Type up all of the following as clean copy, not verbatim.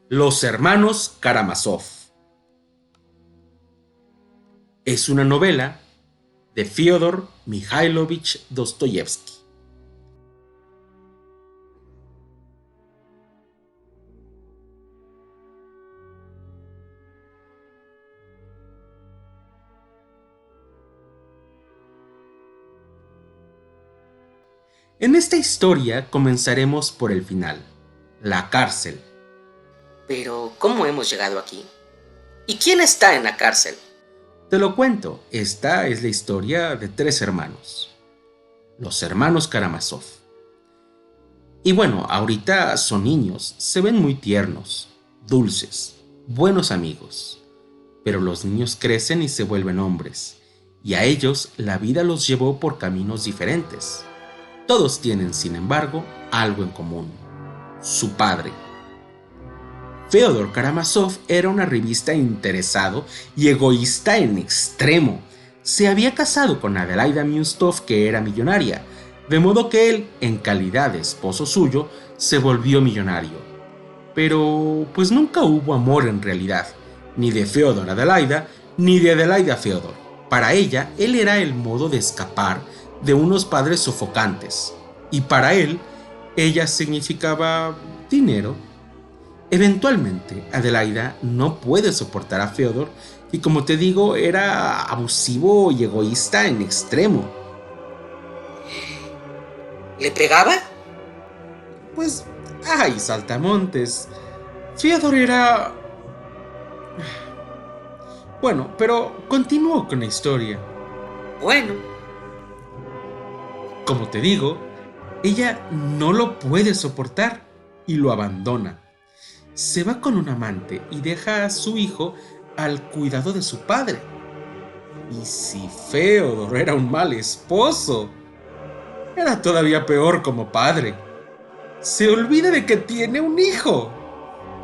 Los hermanos Karamazov. Es una novela de Fyodor Mikhailovich Dostoyevsky. En esta historia comenzaremos por el final, la cárcel. Pero, ¿cómo hemos llegado aquí? ¿Y quién está en la cárcel? Te lo cuento, esta es la historia de tres hermanos, los hermanos Karamazov. Y bueno, ahorita son niños, se ven muy tiernos, dulces, buenos amigos. Pero los niños crecen y se vuelven hombres, y a ellos la vida los llevó por caminos diferentes. Todos tienen, sin embargo, algo en común: su padre. Fyodor Karamazov era un arribista interesado y egoísta en extremo. Se había casado con Adelaida Miustov, que era millonaria, de modo que él, en calidad de esposo suyo, se volvió millonario. Pero pues nunca hubo amor en realidad, ni de Fyodor a Adelaida, ni de Adelaida a Fyodor. Para ella, él era el modo de escapar de unos padres sofocantes, y para él, ella significaba dinero. Eventualmente, Adelaida no puede soportar a Fyodor, y como te digo, era abusivo y egoísta en extremo. ¿Le pegaba? Pues, ay, saltamontes. Fyodor era... Bueno, pero continúo con la historia. Bueno, Como te digo, ella no lo puede soportar y lo abandona. Se va con un amante y deja a su hijo al cuidado de su padre. Y si Feodor era un mal esposo, era todavía peor como padre. Se olvida de que tiene un hijo.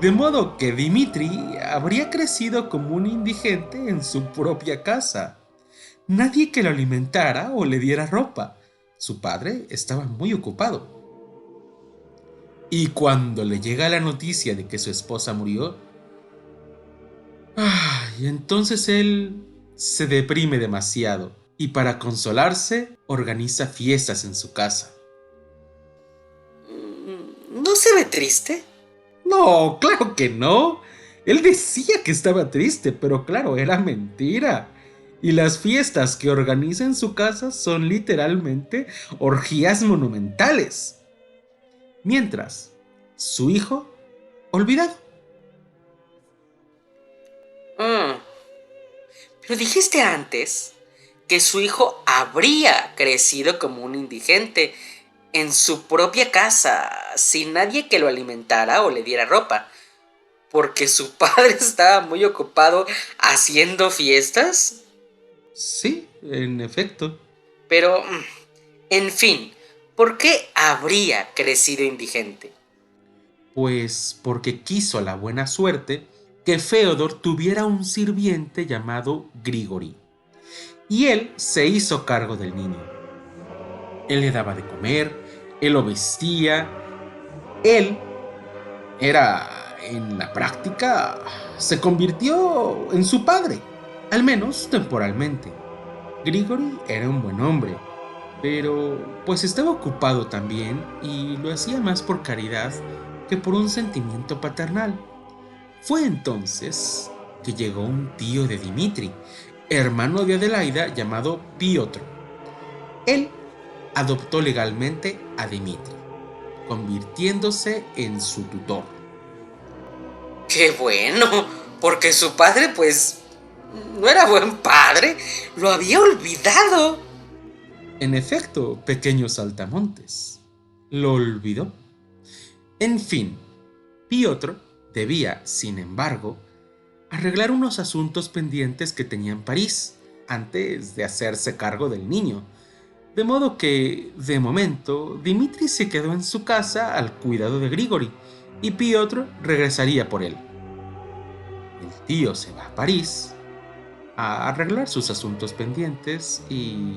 De modo que Dmitri habría crecido como un indigente en su propia casa. Nadie que lo alimentara o le diera ropa. Su padre estaba muy ocupado. Y cuando le llega la noticia de que su esposa murió, y entonces él se deprime demasiado y para consolarse organiza fiestas en su casa. ¿no se ve triste? No, claro que no. Él decía que estaba triste, pero claro, era mentira. Y las fiestas que organiza en su casa son literalmente orgías monumentales. Mientras, su hijo, olvidado. Mm, pero dijiste antes que su hijo habría crecido como un indigente en su propia casa, sin nadie que lo alimentara o le diera ropa, porque su padre estaba muy ocupado haciendo fiestas. Sí, en efecto. Pero, en fin, ¿por qué habría crecido indigente? Pues porque quiso la buena suerte que Feodor tuviera un sirviente llamado Grigori, y él se hizo cargo del niño. Él le daba de comer, él lo vestía, él era, en la práctica, se convirtió en su padre, al menos temporalmente. Grigori era un buen hombre, pero pues estaba ocupado también y lo hacía más por caridad que por un sentimiento paternal. Fue entonces que llegó un tío de Dimitri, hermano de Adelaida, llamado Piotr. Él adoptó legalmente a Dimitri, convirtiéndose en su tutor. ¡Qué bueno! Porque su padre, pues, no era buen padre. Lo había olvidado. En efecto, pequeños saltamontes, lo olvidó. En fin, Piotr debía, sin embargo, arreglar unos asuntos pendientes que tenía en París antes de hacerse cargo del niño. De modo que, de momento, Dimitri se quedó en su casa al cuidado de Grigori y Piotr regresaría por él. El tío se va a París a arreglar sus asuntos pendientes y...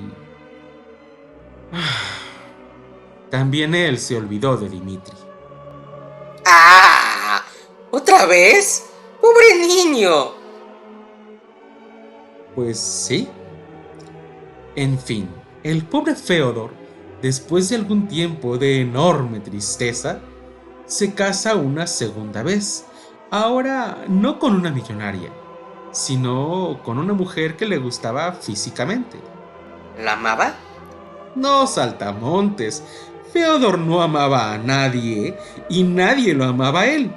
también él se olvidó de Dimitri. ¡Ah! ¿Otra vez? ¡Pobre niño! Pues sí. En fin, el pobre Feodor, después de algún tiempo de enorme tristeza, se casa una segunda vez. Ahora no con una millonaria, sino con una mujer que le gustaba físicamente. ¿La amaba? No, saltamontes. Feodor no amaba a nadie y nadie lo amaba a él.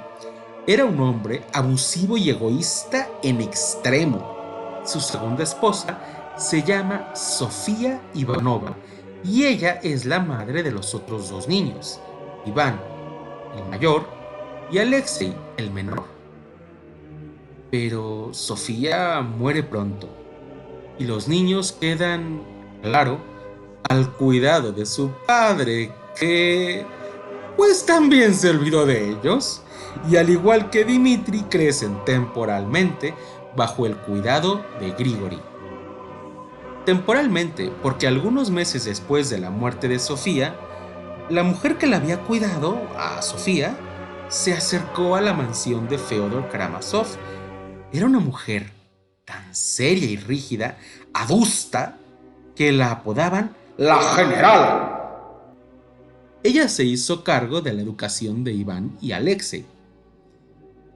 Era un hombre abusivo y egoísta en extremo. Su segunda esposa se llama Sofía Ivanova y ella es la madre de los otros dos niños, Iván, el mayor, y Alexei, el menor. Pero Sofía muere pronto y los niños quedan, claro, al cuidado de su padre, que pues también se olvidó de ellos, y al igual que Dimitri crecen temporalmente bajo el cuidado de Grigori. Temporalmente, porque algunos meses después de la muerte de Sofía, la mujer que la había cuidado, a Sofía, se acercó a la mansión de Feodor Karamazov. Era una mujer tan seria y rígida, adusta, que la apodaban la General. Ella se hizo cargo de la educación de Iván y Alexei.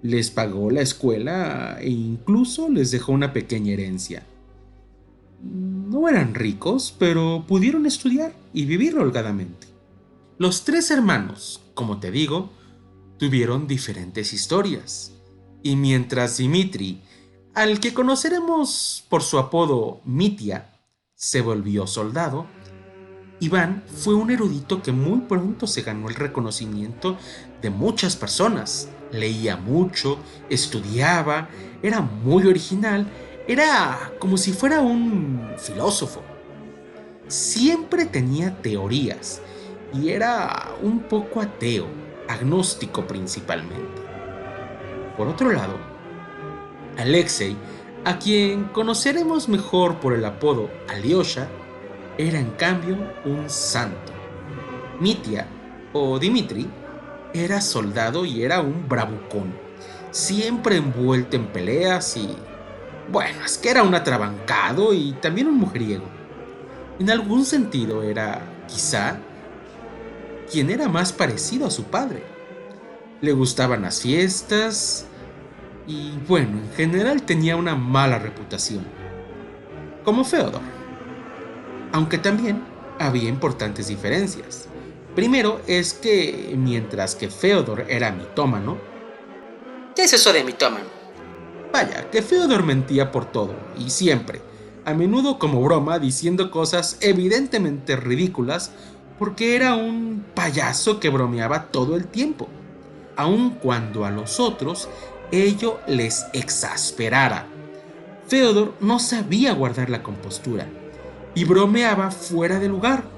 Les pagó la escuela e incluso les dejó una pequeña herencia. No eran ricos, pero pudieron estudiar y vivir holgadamente. Los tres hermanos, como te digo, tuvieron diferentes historias. Y mientras Dimitri, al que conoceremos por su apodo Mitya, se volvió soldado, Iván fue un erudito que muy pronto se ganó el reconocimiento de muchas personas. Leía mucho, estudiaba, era muy original, era como si fuera un filósofo. Siempre tenía teorías y era un poco ateo, agnóstico principalmente. Por otro lado, Alexei, a quien conoceremos mejor por el apodo Alyosha, era en cambio un santo. Mitya, o Dimitri, era soldado y era un bravucón, siempre envuelto en peleas y... bueno, es que era un atrabancado y también un mujeriego. En algún sentido era, quizá, quien era más parecido a su padre. Le gustaban las fiestas y, bueno, en general tenía una mala reputación, como Feodor. Aunque también había importantes diferencias. Primero es que mientras que Feodor era mitómano, ¿Qué es eso de mitómano? vaya, que Feodor mentía por todo y siempre, a menudo como broma diciendo cosas evidentemente ridículas porque era un payaso que bromeaba todo el tiempo, aun cuando a los otros ello les exasperara. Feodor no sabía guardar la compostura y bromeaba fuera de lugar.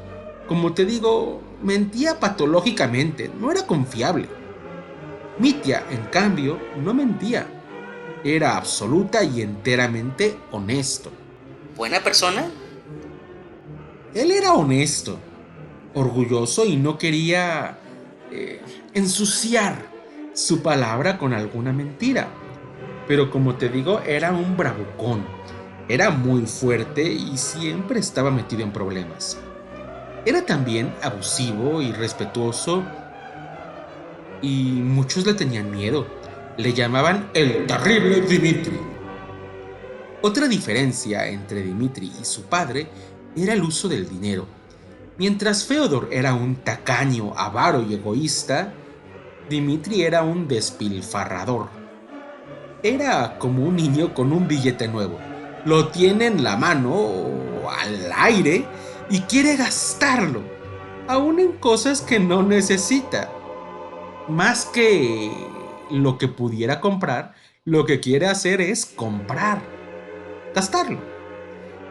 Como te digo, mentía patológicamente, no era confiable. Mitya, en cambio, no mentía. Era absoluta y enteramente honesto. ¿Buena persona? Él era honesto, orgulloso y no quería ensuciar su palabra con alguna mentira. Pero como te digo, era un bravucón. Era muy fuerte y siempre estaba metido en problemas. Era también abusivo, irrespetuoso y muchos le tenían miedo. Le llamaban el terrible Dimitri. Otra diferencia entre Dimitri y su padre era el uso del dinero. Mientras Feodor era un tacaño, avaro y egoísta, Dimitri era un despilfarrador. Era como un niño con un billete nuevo. Lo tiene en la mano o al aire y quiere gastarlo, aún en cosas que no necesita. Más que lo que pudiera comprar, lo que quiere hacer es comprar, gastarlo.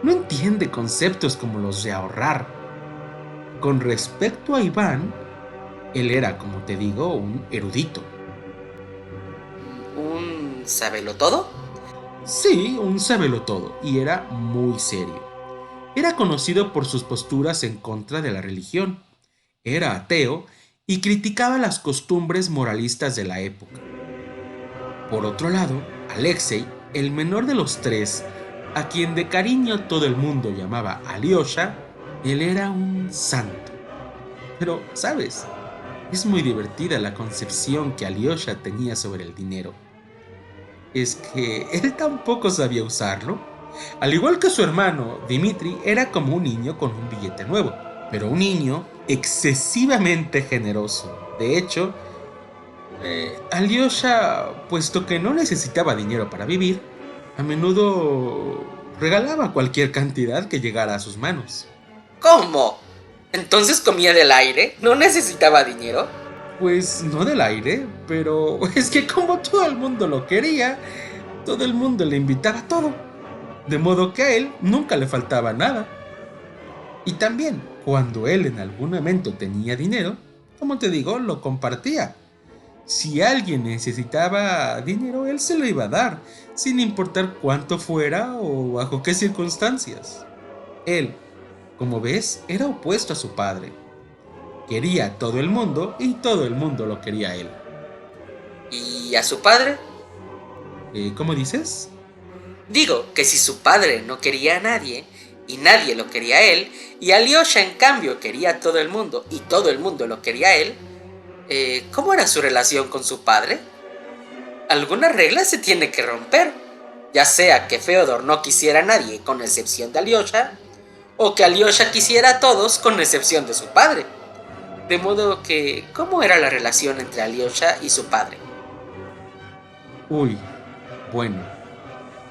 No entiende conceptos como los de ahorrar. Con respecto a Iván, él era, como te digo, un erudito. ¿Un sabelotodo? Sí, un sabelotodo, y era muy serio. Era conocido por sus posturas en contra de la religión. Era ateo y criticaba las costumbres moralistas de la época. Por otro lado, Alexei, el menor de los tres, a quien de cariño todo el mundo llamaba Alyosha, él era un santo. Pero, ¿sabes? Es muy divertida la concepción que Alyosha tenía sobre el dinero. Es que él tampoco sabía usarlo. Al igual que su hermano, Dmitri era como un niño con un billete nuevo, pero un niño excesivamente generoso. De hecho, Alyosha, puesto que no necesitaba dinero para vivir, a menudo regalaba cualquier cantidad que llegara a sus manos. ¿Cómo? ¿Entonces comía del aire? ¿No necesitaba dinero? Pues no del aire, pero es que como todo el mundo lo quería, todo el mundo le invitaba a todo, de modo que a él nunca le faltaba nada. Y también, cuando él en algún momento tenía dinero, como te digo, lo compartía. Si alguien necesitaba dinero, él se lo iba a dar, sin importar cuánto fuera o bajo qué circunstancias. Él, como ves, era opuesto a su padre. Quería a todo el mundo y todo el mundo lo quería a él. ¿Y a su padre? ¿Cómo dices? Digo que si su padre no quería a nadie, y nadie lo quería a él, y Alyosha en cambio quería a todo el mundo, y todo el mundo lo quería a él, ¿cómo era su relación con su padre? Alguna regla se tiene que romper, ya sea que Feodor no quisiera a nadie con excepción de Alyosha, o que Alyosha quisiera a todos con excepción de su padre. De modo que, ¿cómo era la relación entre Alyosha y su padre? Uy, bueno.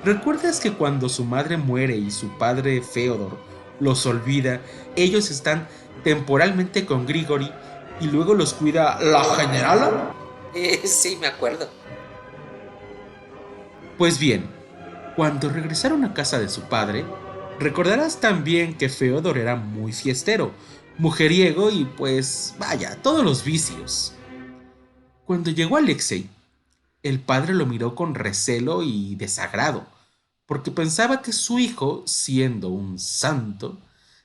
¿Recuerdas que cuando su madre muere y su padre Feodor los olvida, ellos están temporalmente con Grigori y luego los cuida la generala? Sí, me acuerdo. Pues bien, cuando regresaron a casa de su padre, recordarás también que Feodor era muy fiestero, mujeriego y pues vaya, todos los vicios. Cuando llegó Alexei, el padre lo miró con recelo y desagrado, porque pensaba que su hijo, siendo un santo,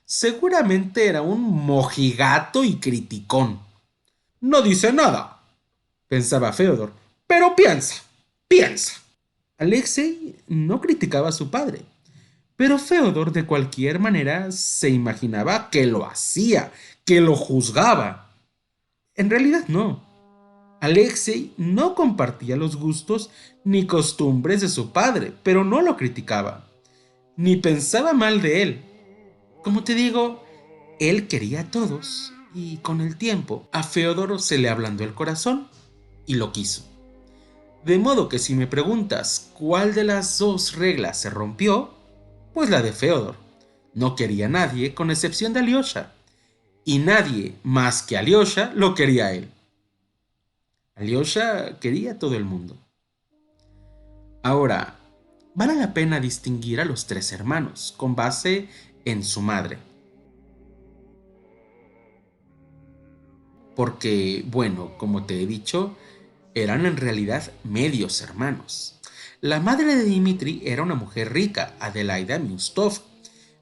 seguramente era un mojigato y criticón. No dice nada, pensaba Feodor, pero piensa, piensa. Alexei no criticaba a su padre, pero Feodor de cualquier manera se imaginaba que lo hacía, que lo juzgaba. En realidad no. Alexei no compartía los gustos ni costumbres de su padre, pero no lo criticaba, ni pensaba mal de él. Como te digo, él quería a todos y con el tiempo a Feodoro se le ablandó el corazón y lo quiso. De modo que si me preguntas cuál de las dos reglas se rompió, pues la de Feodor. No quería a nadie con excepción de Alyosha, y nadie más que Alyosha lo quería a él. Alyosha quería a todo el mundo. Ahora, vale la pena distinguir a los tres hermanos con base en su madre. Porque, bueno, como te he dicho, eran en realidad medios hermanos. La madre de Dmitri era una mujer rica, Adelaida Miustov,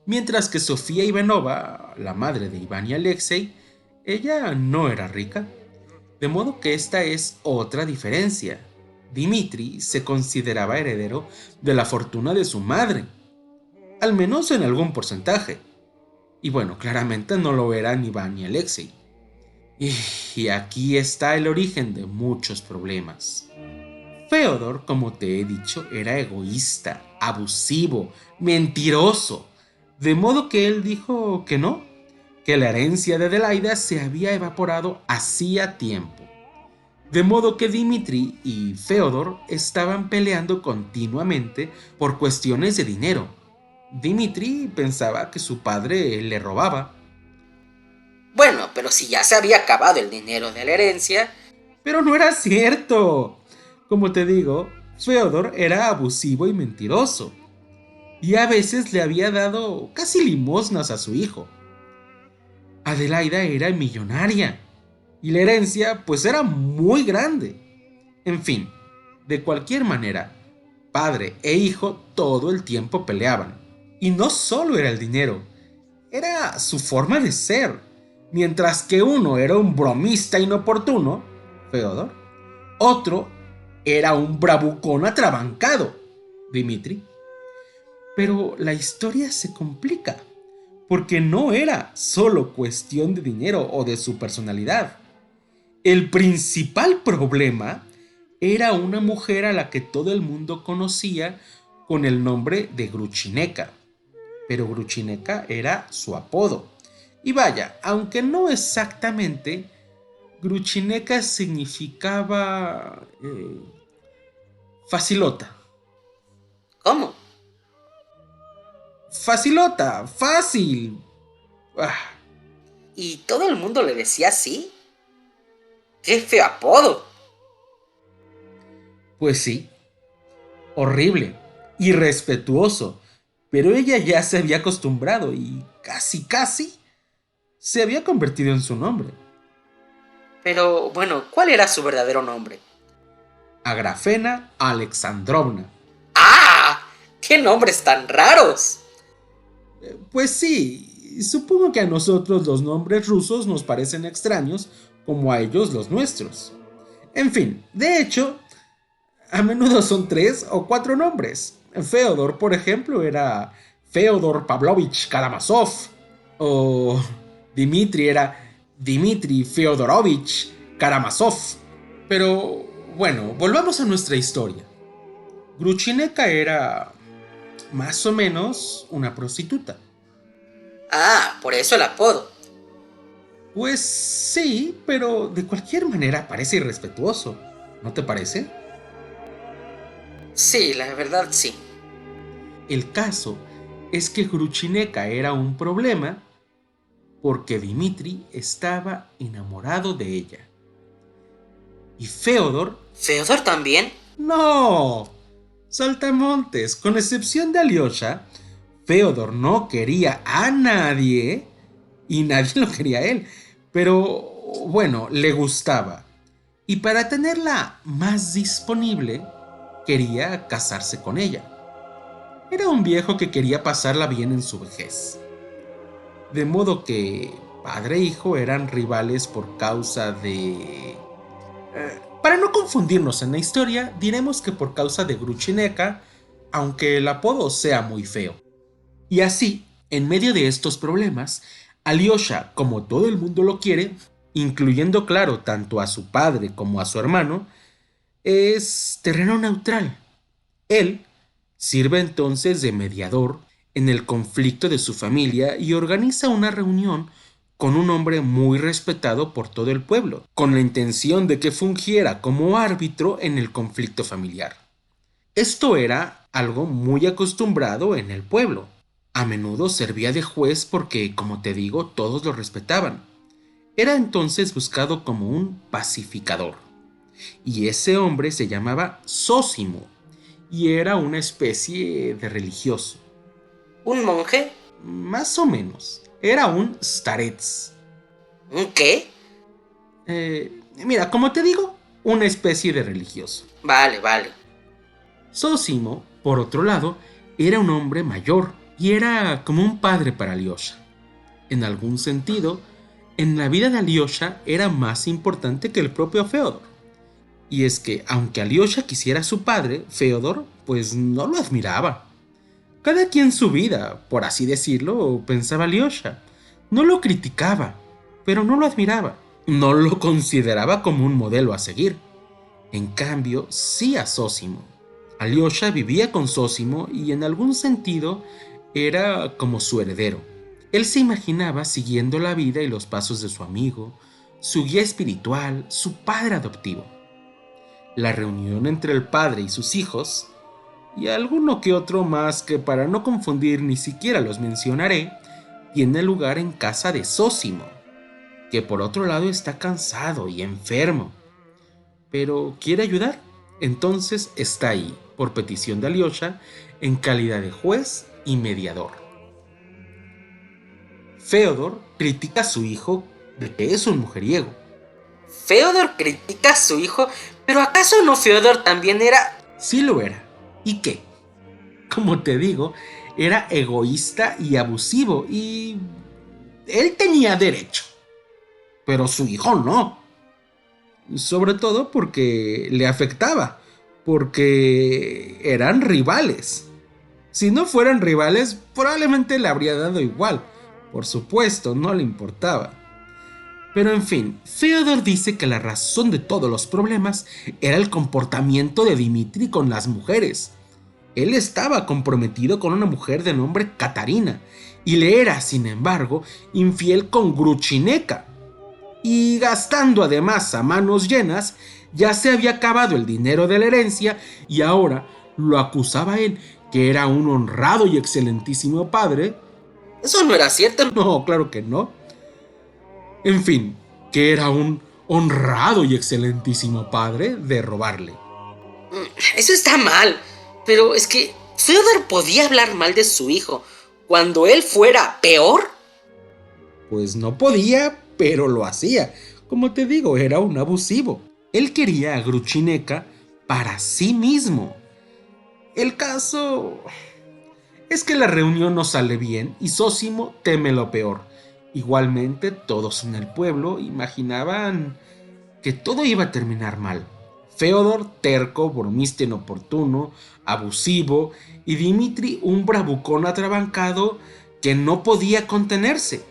mientras que Sofía Ivanova, la madre de Iván y Alexei, ella no era rica. De modo que esta es otra diferencia. Dmitri se consideraba heredero de la fortuna de su madre, al menos en algún porcentaje. Y bueno, claramente no lo eran Iván ni Alexei. Y aquí está el origen de muchos problemas. Feodor, como te he dicho, era egoísta, abusivo, mentiroso, de modo que él dijo que no, que la herencia de Adelaida se había evaporado hacía tiempo. De modo que Dmitri y Feodor estaban peleando continuamente por cuestiones de dinero. Dmitri pensaba que su padre le robaba. Bueno, pero si ya se había acabado el dinero de la herencia. Pero no era cierto. Como te digo, Feodor era abusivo y mentiroso. Y a veces le había dado casi limosnas a su hijo. Adelaida era millonaria y la herencia pues era muy grande. En fin, de cualquier manera, padre e hijo todo el tiempo peleaban. Y no solo era el dinero, era su forma de ser. Mientras que uno era un bromista inoportuno, Feodor, otro era un bravucón atrabancado, Dimitri. Pero la historia se complica, porque no era solo cuestión de dinero o de su personalidad. El principal problema era una mujer a la que todo el mundo conocía con el nombre de Gruchineca, pero Gruchineca era su apodo. Y vaya, aunque no exactamente, Gruchineca significaba facilota. ¿Cómo? Facilota, fácil. Ah, ¿Y todo el mundo le decía así? ¡Qué feo apodo! pues sí, horrible, irrespetuoso, pero ella ya se había acostumbrado y casi se había convertido en su nombre. Pero bueno, ¿cuál era su verdadero nombre? Agrafena Alexandrovna. ¡Ah! ¡Qué nombres tan raros! Pues sí, supongo que a nosotros los nombres rusos nos parecen extraños como a ellos los nuestros. En fin, de hecho, a menudo son 3 o 4 nombres. Feodor, por ejemplo, era Feodor Pavlovich Karamazov. O Dimitri era Dmitri Feodorovich Karamazov. Pero bueno, volvamos a nuestra historia. Gruchineka era más o menos una prostituta. Ah, por eso el apodo. Pues sí, pero de cualquier manera parece irrespetuoso, ¿no te parece? Sí, la verdad sí. El caso es que Gruchineka era un problema porque Dimitri estaba enamorado de ella. Y Feodor, ¿Feodor también? no. Saltamontes, con excepción de Alyosha, Feodor no quería a nadie y nadie lo quería a él. Pero bueno, le gustaba. Y para tenerla más disponible, quería casarse con ella. Era un viejo que quería pasarla bien en su vejez. De modo que padre e hijo eran rivales por causa de... para no confundirnos en la historia, diremos que por causa de Gruchineka, aunque el apodo sea muy feo. Y así, en medio de estos problemas, Alyosha, como todo el mundo lo quiere, incluyendo claro tanto a su padre como a su hermano, es terreno neutral. Él sirve entonces de mediador en el conflicto de su familia y organiza una reunión con un hombre muy respetado por todo el pueblo, con la intención de que fungiera como árbitro en el conflicto familiar. Esto era algo muy acostumbrado en el pueblo. A menudo servía de juez porque, como te digo, todos lo respetaban. Era entonces buscado como un pacificador. Y ese hombre se llamaba Zósimo y era una especie de religioso. ¿Un monje? Más o menos. Era un starets. ¿Un qué? Mira, como te digo, una especie de religioso. Vale, vale. Zósimo, por otro lado, era un hombre mayor y era como un padre para Alyosha. En algún sentido, en la vida de Alyosha era más importante que el propio Feodor. Y es que, aunque Alyosha quisiera a su padre, Feodor, pues no lo admiraba. Cada quien su vida, por así decirlo, pensaba Alyosha. No lo criticaba, pero no lo admiraba. No lo consideraba como un modelo a seguir. En cambio, sí a Zósimo. Alyosha vivía con Zósimo y en algún sentido era como su heredero. Él se imaginaba siguiendo la vida y los pasos de su amigo, su guía espiritual, su padre adoptivo. La reunión entre el padre y sus hijos, y alguno que otro más que para no confundir ni siquiera los mencionaré, tiene lugar en casa de Zósimo, que por otro lado está cansado y enfermo, pero quiere ayudar. Entonces está ahí, por petición de Alyosha, en calidad de juez y mediador. Feodor critica a su hijo de que es un mujeriego. Feodor critica a su hijo, pero ¿acaso no Feodor también era? Sí lo era. ¿Y qué? Como te digo, era egoísta y abusivo y él tenía derecho, pero su hijo no. Sobre todo porque le afectaba, porque eran rivales. Si no fueran rivales, probablemente le habría dado igual. Por supuesto, no le importaba. Pero en fin, Feodor dice que la razón de todos los problemas era el comportamiento de Dmitri con las mujeres. Él estaba comprometido con una mujer de nombre Katarina y le era, sin embargo, infiel con Gruchineka. Y gastando además a manos llenas, ya se había acabado el dinero de la herencia y ahora lo acusaba él, que era un honrado y excelentísimo padre. Eso no era cierto. No, claro que no. En fin, que era un honrado y excelentísimo padre de robarle. Eso está mal, pero es que Fyodor podía hablar mal de su hijo cuando él fuera peor. Pues no podía, pero lo hacía. Como te digo, era un abusivo. Él quería a Gruchineka para sí mismo. El caso es que la reunión no sale bien y Zósimo teme lo peor. Igualmente, todos en el pueblo imaginaban que todo iba a terminar mal. Feodor, terco, bromista inoportuno, abusivo, y Dmitri, un bravucón atrabancado que no podía contenerse.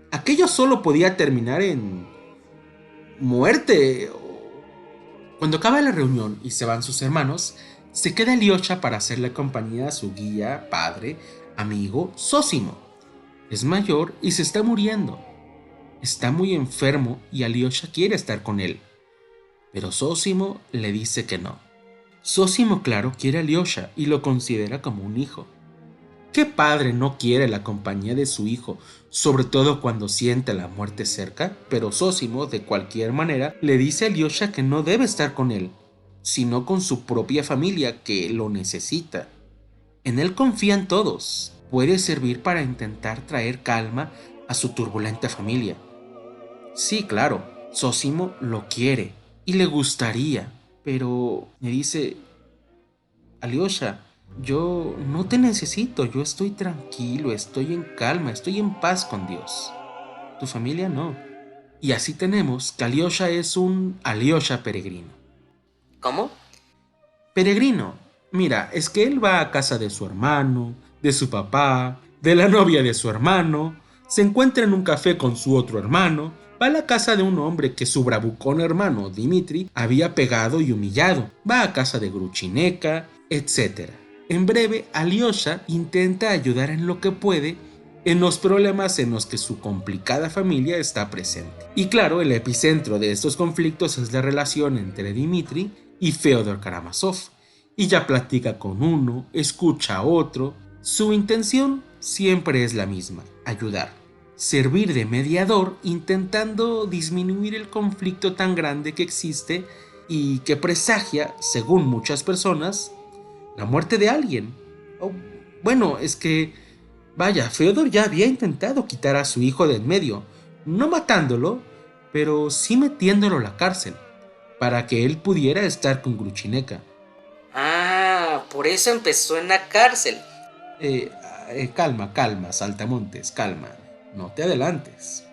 Aquello solo podía terminar en muerte. Cuando acaba la reunión y se van sus hermanos, se queda Alyosha para hacerle compañía a su guía, padre, amigo, Zósimo. Es mayor y se está muriendo. Está muy enfermo y Alyosha quiere estar con él. Pero Zósimo le dice que no. Zósimo, claro, quiere a Alyosha y lo considera como un hijo. ¿Qué padre no quiere la compañía de su hijo, sobre todo cuando siente la muerte cerca? Pero Zósimo, de cualquier manera, le dice a Alyosha que no debe estar con él, sino con su propia familia, que lo necesita. En él confían todos. Puede servir para intentar traer calma a su turbulenta familia. Sí, claro, Zósimo lo quiere y le gustaría, pero me dice: Alyosha, yo no te necesito, yo estoy tranquilo, estoy en calma, estoy en paz con Dios. Tu familia no. Y así tenemos que Alyosha es un Alyosha peregrino. ¿Cómo? Peregrino, mira, es que él va a casa de su hermano, de su papá, de la novia de su hermano, se encuentra en un café con su otro hermano, va a la casa de un hombre que su bravucón hermano, Dmitri, había pegado y humillado, va a casa de Gruchineka, etc. En breve, Alyosha intenta ayudar en lo que puede en los problemas en los que su complicada familia está presente. Y claro, el epicentro de estos conflictos es la relación entre Dmitri y Feodor Karamazov. Y ya platica con uno, escucha a otro. Su intención siempre es la misma: ayudar. Servir de mediador intentando disminuir el conflicto tan grande que existe y que presagia, según muchas personas, la muerte de alguien. Bueno, es que, vaya, Feodor ya había intentado quitar a su hijo de en medio, no matándolo, pero sí metiéndolo a la cárcel, para que él pudiera estar con Gruchineka. Ah, por eso empezó en la cárcel. Calma, Saltamontes, calma, no te adelantes.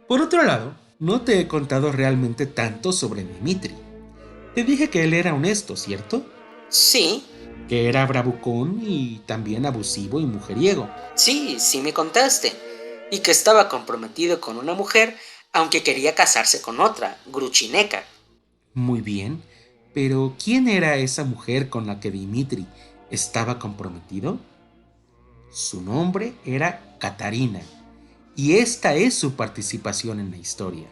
Por otro lado, no te he contado realmente tanto sobre Dmitri. Te dije que él era honesto, ¿cierto? Sí, Que era bravucón y también abusivo y mujeriego. sí me contaste. Y que estaba comprometido con una mujer, aunque quería casarse con otra, Gruchineka. Muy bien, pero ¿quién era esa mujer con la que Dmitri estaba comprometido? Su nombre era Katarina, y esta es su participación en la historia.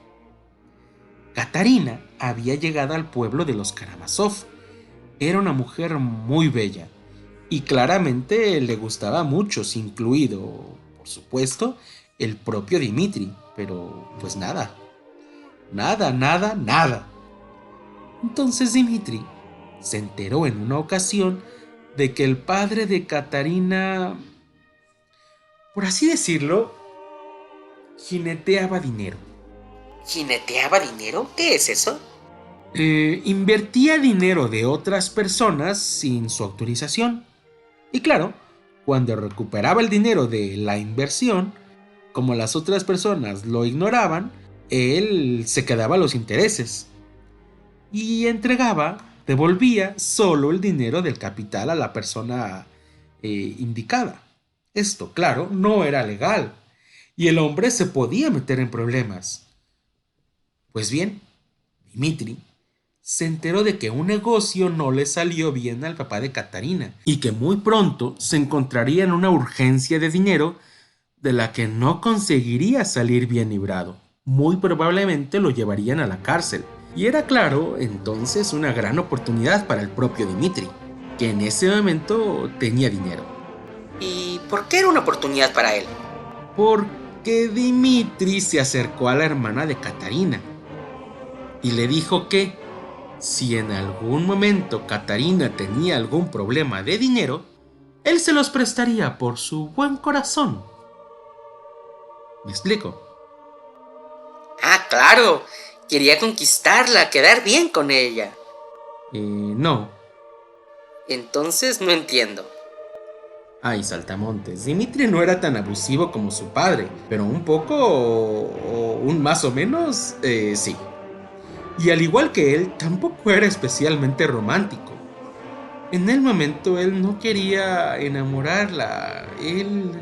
Katarina había llegado al pueblo de los Karamazov. Era una mujer muy bella y claramente le gustaba a muchos, incluido, por supuesto, el propio Dmitri, pero pues nada. Entonces Dmitri se enteró en una ocasión de que el padre de Katarina, por así decirlo, jineteaba dinero. ¿Jineteaba dinero? ¿Qué es eso? Invertía dinero de otras personas sin su autorización. Y claro, cuando recuperaba el dinero de la inversión, como las otras personas lo ignoraban, él se quedaba los intereses y entregaba devolvía solo el dinero del capital a la persona indicada. Esto, claro, no era legal y el hombre se podía meter en problemas. Pues bien, Dimitri se enteró de que un negocio no le salió bien al papá de Catarina y que muy pronto se encontraría en una urgencia de dinero de la que no conseguiría salir bien librado. Muy probablemente lo llevarían a la cárcel. Y era claro, entonces, una gran oportunidad para el propio Dimitri, que en ese momento tenía dinero. ¿Y por qué era una oportunidad para él? Porque Dimitri se acercó a la hermana de Catarina y le dijo que si en algún momento Catarina tenía algún problema de dinero, él se los prestaría por su buen corazón. ¿Me explico? Ah, claro. Quería conquistarla, quedar bien con ella. No. Entonces no entiendo. Ay, saltamontes, Dimitri no era tan abusivo como su padre, pero un poco o un más o menos, sí. Y al igual que él, tampoco era especialmente romántico. En el momento él no quería enamorarla, él...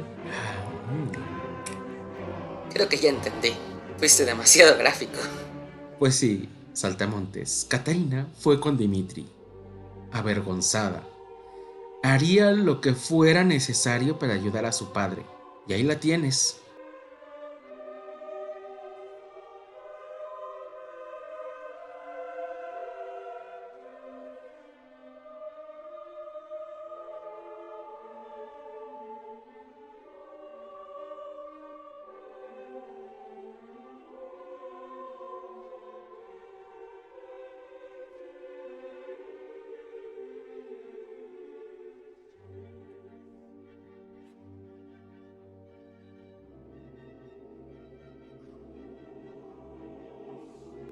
Creo que ya entendí. Fuiste demasiado gráfico. Pues sí, saltamontes, Catarina fue con Dimitri, avergonzada. Haría lo que fuera necesario para ayudar a su padre. Y ahí la tienes.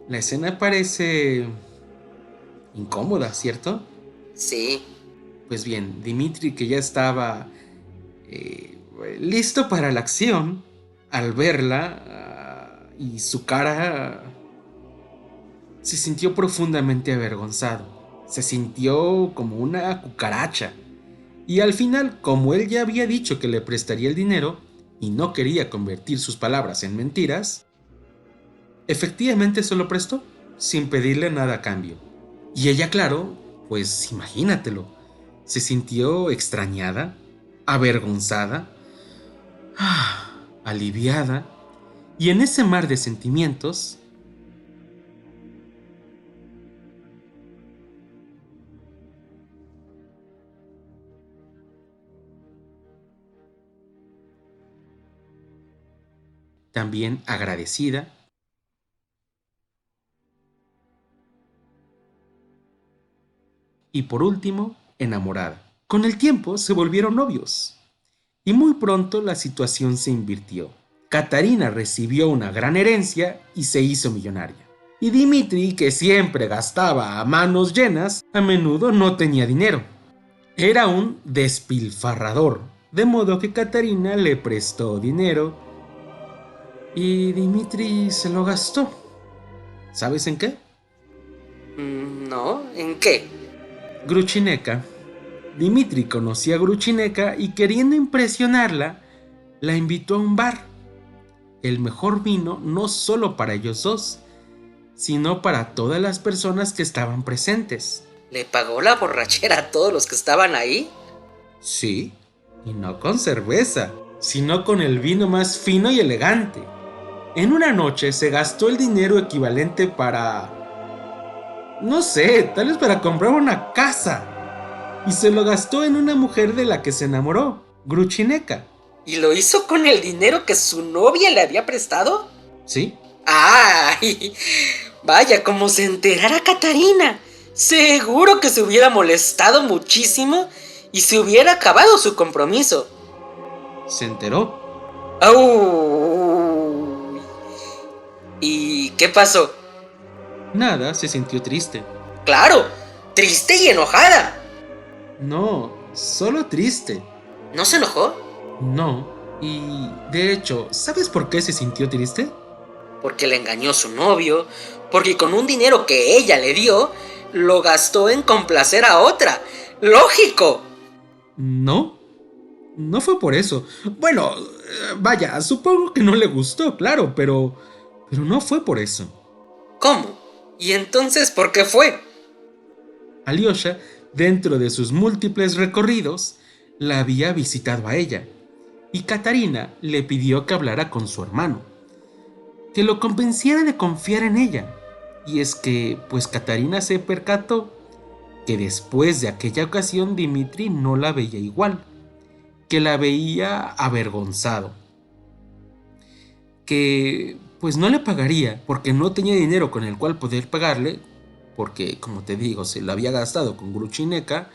La escena parece incómoda, ¿cierto? Sí. Pues bien, Dimitri, que ya estaba listo para la acción, al verla y su cara, se sintió profundamente avergonzado. Se sintió como una cucaracha. Y al final, como él ya había dicho que le prestaría el dinero y no quería convertir sus palabras en mentiras, efectivamente se lo prestó, sin pedirle nada a cambio. Y ella, claro, pues imagínatelo, se sintió extrañada, avergonzada, aliviada, y en ese mar de sentimientos, también agradecida, y por último, enamorada. Con el tiempo se volvieron novios, y muy pronto la situación se invirtió. Catarina recibió una gran herencia y se hizo millonaria. Y Dimitri, que siempre gastaba a manos llenas, a menudo no tenía dinero. Era un despilfarrador, de modo que Catarina le prestó dinero y Dimitri se lo gastó. ¿Sabes en qué? No, ¿en qué? Gruchineca. Dimitri conocía a Gruchineca y queriendo impresionarla, la invitó a un bar. El mejor vino no solo para ellos dos, sino para todas las personas que estaban presentes. ¿Le pagó la borrachera a todos los que estaban ahí? Sí, y no con cerveza, sino con el vino más fino y elegante. En una noche se gastó el dinero equivalente para... no sé, tal vez para comprar una casa. Y se lo gastó en una mujer de la que se enamoró, Gruchineca. ¿Y lo hizo con el dinero que su novia le había prestado? ¿Sí? ¡Ay! Vaya, como se enterara Catarina. Seguro que se hubiera molestado muchísimo y se hubiera acabado su compromiso. Se enteró. ¡Au! ¿Y qué pasó? Nada, se sintió triste. ¡Claro! ¡Triste y enojada! No, solo triste. ¿No se enojó? No, y de hecho, ¿sabes por qué se sintió triste? Porque le engañó su novio, porque con un dinero que ella le dio, lo gastó en complacer a otra. ¡Lógico! No, no fue por eso. Bueno, vaya, supongo que no le gustó, claro, pero no fue por eso. ¿Cómo? ¿Y entonces por qué fue? Alyosha, dentro de sus múltiples recorridos, la había visitado a ella, y Katarina le pidió que hablara con su hermano, que lo convenciera de confiar en ella. Y es que, pues Katarina se percató que después de aquella ocasión Dimitri no la veía igual, que la veía avergonzado, que pues no le pagaría porque no tenía dinero con el cual poder pagarle, porque como te digo, se lo había gastado con Gruchineka.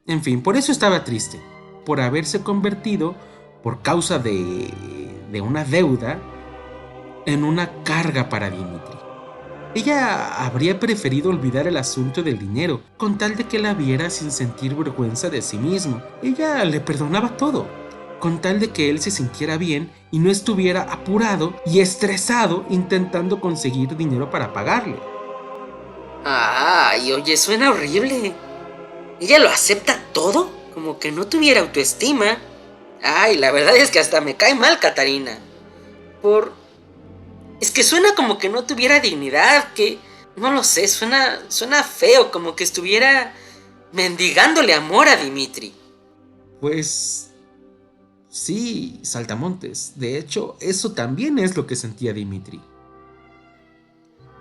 En fin, por eso estaba triste, por haberse convertido, por causa de una deuda, en una carga para Dimitri. Ella habría preferido olvidar el asunto del dinero, con tal de que la viera sin sentir vergüenza de sí mismo. Ella le perdonaba todo, con tal de que él se sintiera bien y no estuviera apurado y estresado intentando conseguir dinero para pagarle. Ay, oye, suena horrible. ¿Ella lo acepta todo? Como que no tuviera autoestima. Ay, la verdad es que hasta me cae mal Katarina. Es que suena como que no tuviera dignidad, que... No lo sé, suena feo, como que estuviera mendigándole amor a Dimitri. Pues sí, Saltamontes. De hecho, eso también es lo que sentía Dimitri.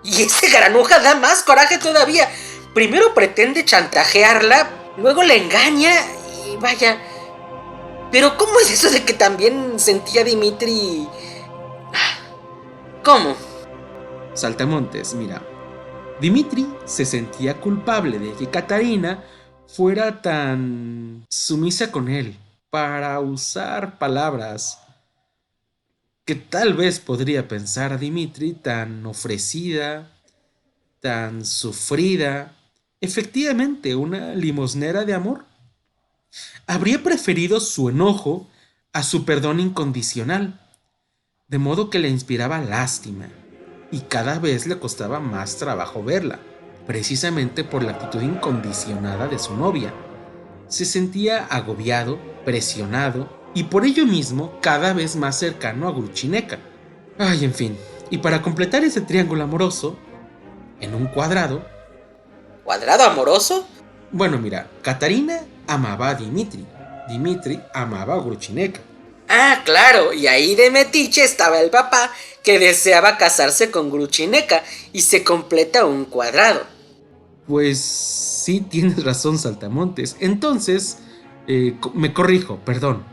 Y ese granuja da más coraje todavía. Primero pretende chantajearla, luego la engaña y vaya... Pero ¿cómo es eso de que también sentía Dimitri? ¿Cómo? Saltamontes, mira. Dimitri se sentía culpable de que Katarina fuera tan sumisa con él, para usar palabras que tal vez podría pensar a Dimitri, tan ofrecida, tan sufrida, efectivamente una limosnera de amor. Habría preferido su enojo a su perdón incondicional, de modo que le inspiraba lástima, y cada vez le costaba más trabajo verla, precisamente por la actitud incondicionada de su novia. Se sentía agobiado, presionado, y por ello mismo cada vez más cercano a Gruchineka. Ay, en fin, y para completar ese triángulo amoroso, en un cuadrado... ¿Cuadrado amoroso? Bueno, mira, Katarina amaba a Dimitri, Dimitri amaba a Gruchineka. Ah, claro, y ahí de metiche estaba el papá que deseaba casarse con Gruchineka y se completa un cuadrado. Pues sí, tienes razón, Saltamontes. Entonces, me corrijo, perdón.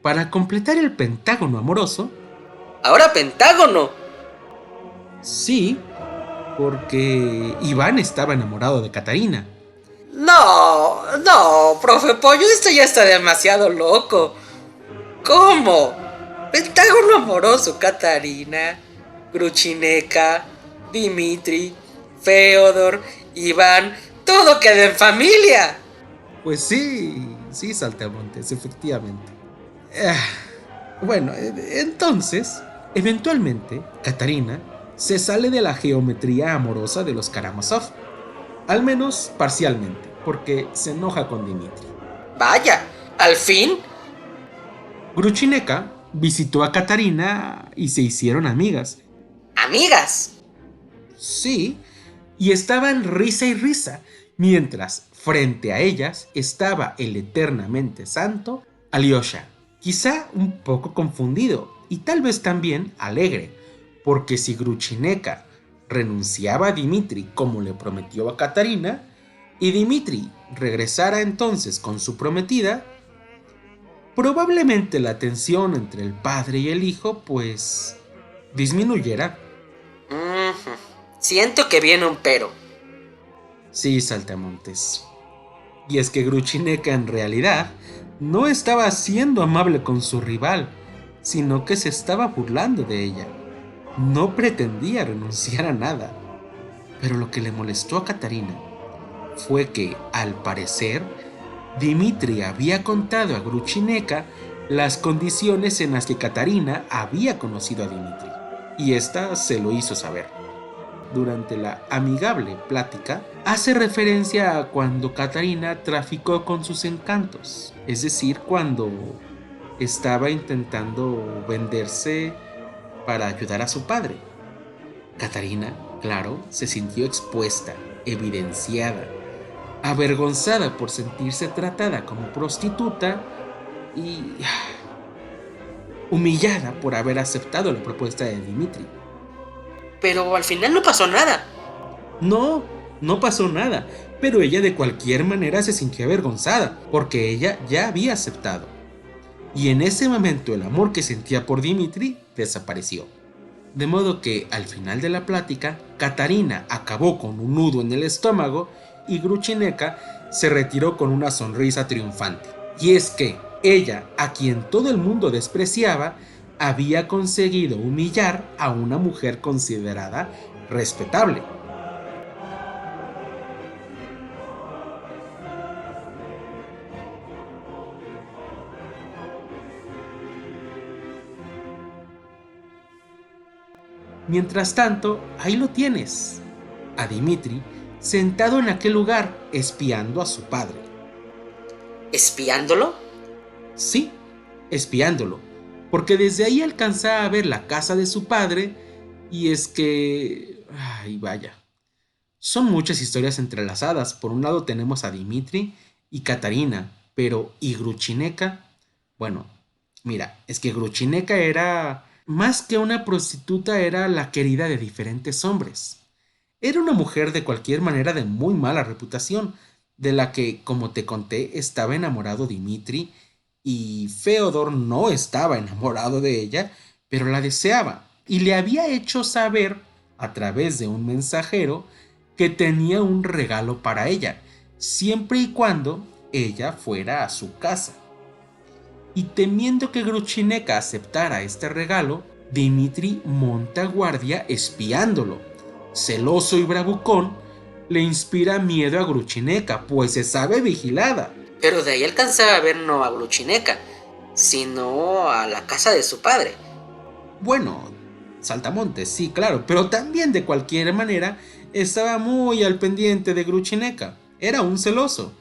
Para completar el pentágono amoroso... Ahora pentágono. Sí, porque Iván estaba enamorado de Katarina. No, profe Pollo, esto ya está demasiado loco. ¿Cómo? Pentágono amoroso, Katarina, Gruchineka, Dimitri, Feodor, Iván, todo queda en familia. Pues sí, sí, Saltamontes, efectivamente. Bueno, entonces, eventualmente, Katarina se sale de la geometría amorosa de los Karamazov. Al menos parcialmente, porque se enoja con Dimitri. Vaya, al fin. Gruchineka visitó a Katarina y se hicieron amigas. Amigas. Sí, y estaban risa y risa, mientras frente a ellas estaba el eternamente santo Alyosha, quizá un poco confundido y tal vez también alegre, porque si Gruchineka renunciaba a Dimitri como le prometió a Katarina, y Dimitri regresara entonces con su prometida, probablemente la tensión entre el padre y el hijo pues disminuyera. Siento que viene un pero. Sí, Saltamontes. Y es que Gruchineka en realidad no estaba siendo amable con su rival, sino que se estaba burlando de ella. No pretendía renunciar a nada. Pero lo que le molestó a Katarina fue que, al parecer, Dimitri había contado a Gruchineka las condiciones en las que Katarina había conocido a Dimitri, y ésta se lo hizo saber. durante la amigable plática, hace referencia a cuando Catarina traficó con sus encantos, es decir, cuando estaba intentando venderse para ayudar a su padre. Catarina, claro, se sintió expuesta, evidenciada, avergonzada por sentirse tratada como prostituta y humillada por haber aceptado la propuesta de Dimitri. Pero al final no pasó nada. No, no pasó nada, pero ella de cualquier manera se sintió avergonzada porque ella ya había aceptado. Y en ese momento el amor que sentía por Dimitri desapareció. De modo que al final de la plática, Catarina acabó con un nudo en el estómago y Gruchineka se retiró con una sonrisa triunfante. Y es que ella, a quien todo el mundo despreciaba, había conseguido humillar a una mujer considerada respetable. Mientras tanto, ahí lo tienes, a Dimitri sentado en aquel lugar espiando a su padre. ¿Espiándolo? Sí, espiándolo, porque desde ahí alcanzaba a ver la casa de su padre y es que... ay, vaya. Son muchas historias entrelazadas. Por un lado tenemos a Dimitri y Catarina, pero ¿y Gruchineka? Bueno, mira, es que Gruchineka era más que una prostituta, era la querida de diferentes hombres. Era una mujer de cualquier manera de muy mala reputación, de la que, como te conté, estaba enamorado Dimitri y Feodor no estaba enamorado de ella, pero la deseaba y le había hecho saber, a través de un mensajero, que tenía un regalo para ella, siempre y cuando ella fuera a su casa. Y temiendo que Gruchineka aceptara este regalo, Dimitri monta guardia espiándolo. Celoso y bravucón, le inspira miedo a Gruchineka, pues se sabe vigilada. Pero de ahí alcanzaba a ver no a Gruchineka, sino a la casa de su padre. Bueno, saltamontes, sí, claro, pero también de cualquier manera estaba muy al pendiente de Gruchineka. Era un celoso.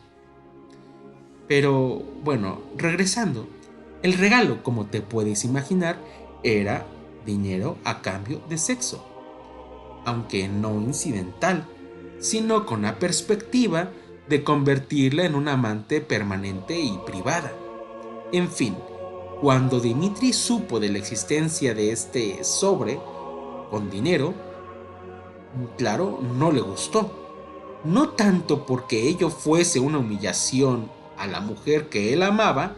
Pero bueno, regresando, el regalo, como te puedes imaginar, era dinero a cambio de sexo. Aunque no incidental, sino con la perspectiva de convertirla en una amante permanente y privada. En fin, cuando Dimitri supo de la existencia de este sobre con dinero, claro, no le gustó. No tanto porque ello fuese una humillación a la mujer que él amaba,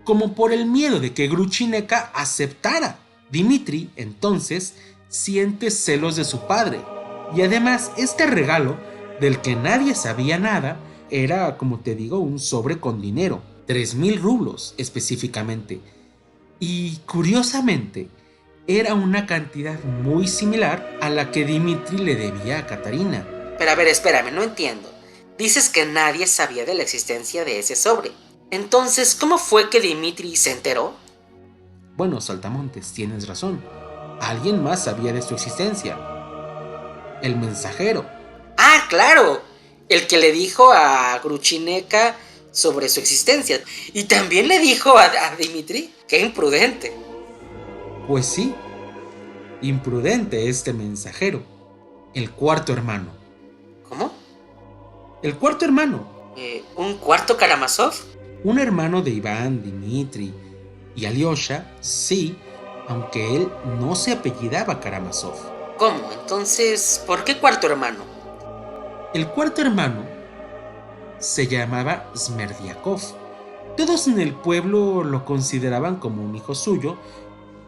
como por el miedo de que Gruchineka aceptara. Dimitri, entonces, siente celos de su padre, y además este regalo, del que nadie sabía nada, era, como te digo, un sobre con dinero, 3,000 rublos específicamente, y curiosamente, era una cantidad muy similar a la que Dimitri le debía a Catarina. Pero a ver, espérame, no entiendo. Dices que nadie sabía de la existencia de ese sobre. Entonces, ¿cómo fue que Dimitri se enteró? Bueno, Saltamontes, tienes razón. Alguien más sabía de su existencia. El mensajero. Ah, claro. El que le dijo a Gruchineka sobre su existencia. Y también le dijo a Dimitri. ¡Qué imprudente! Pues sí, imprudente este mensajero. El cuarto hermano. ¿Cómo? El cuarto hermano. ¿Un cuarto Karamazov? Un hermano de Iván, Dimitri y Alyosha, sí, aunque él no se apellidaba Karamazov. ¿Cómo? Entonces, ¿por qué cuarto hermano? El cuarto hermano se llamaba Smerdiakov. Todos en el pueblo lo consideraban como un hijo suyo,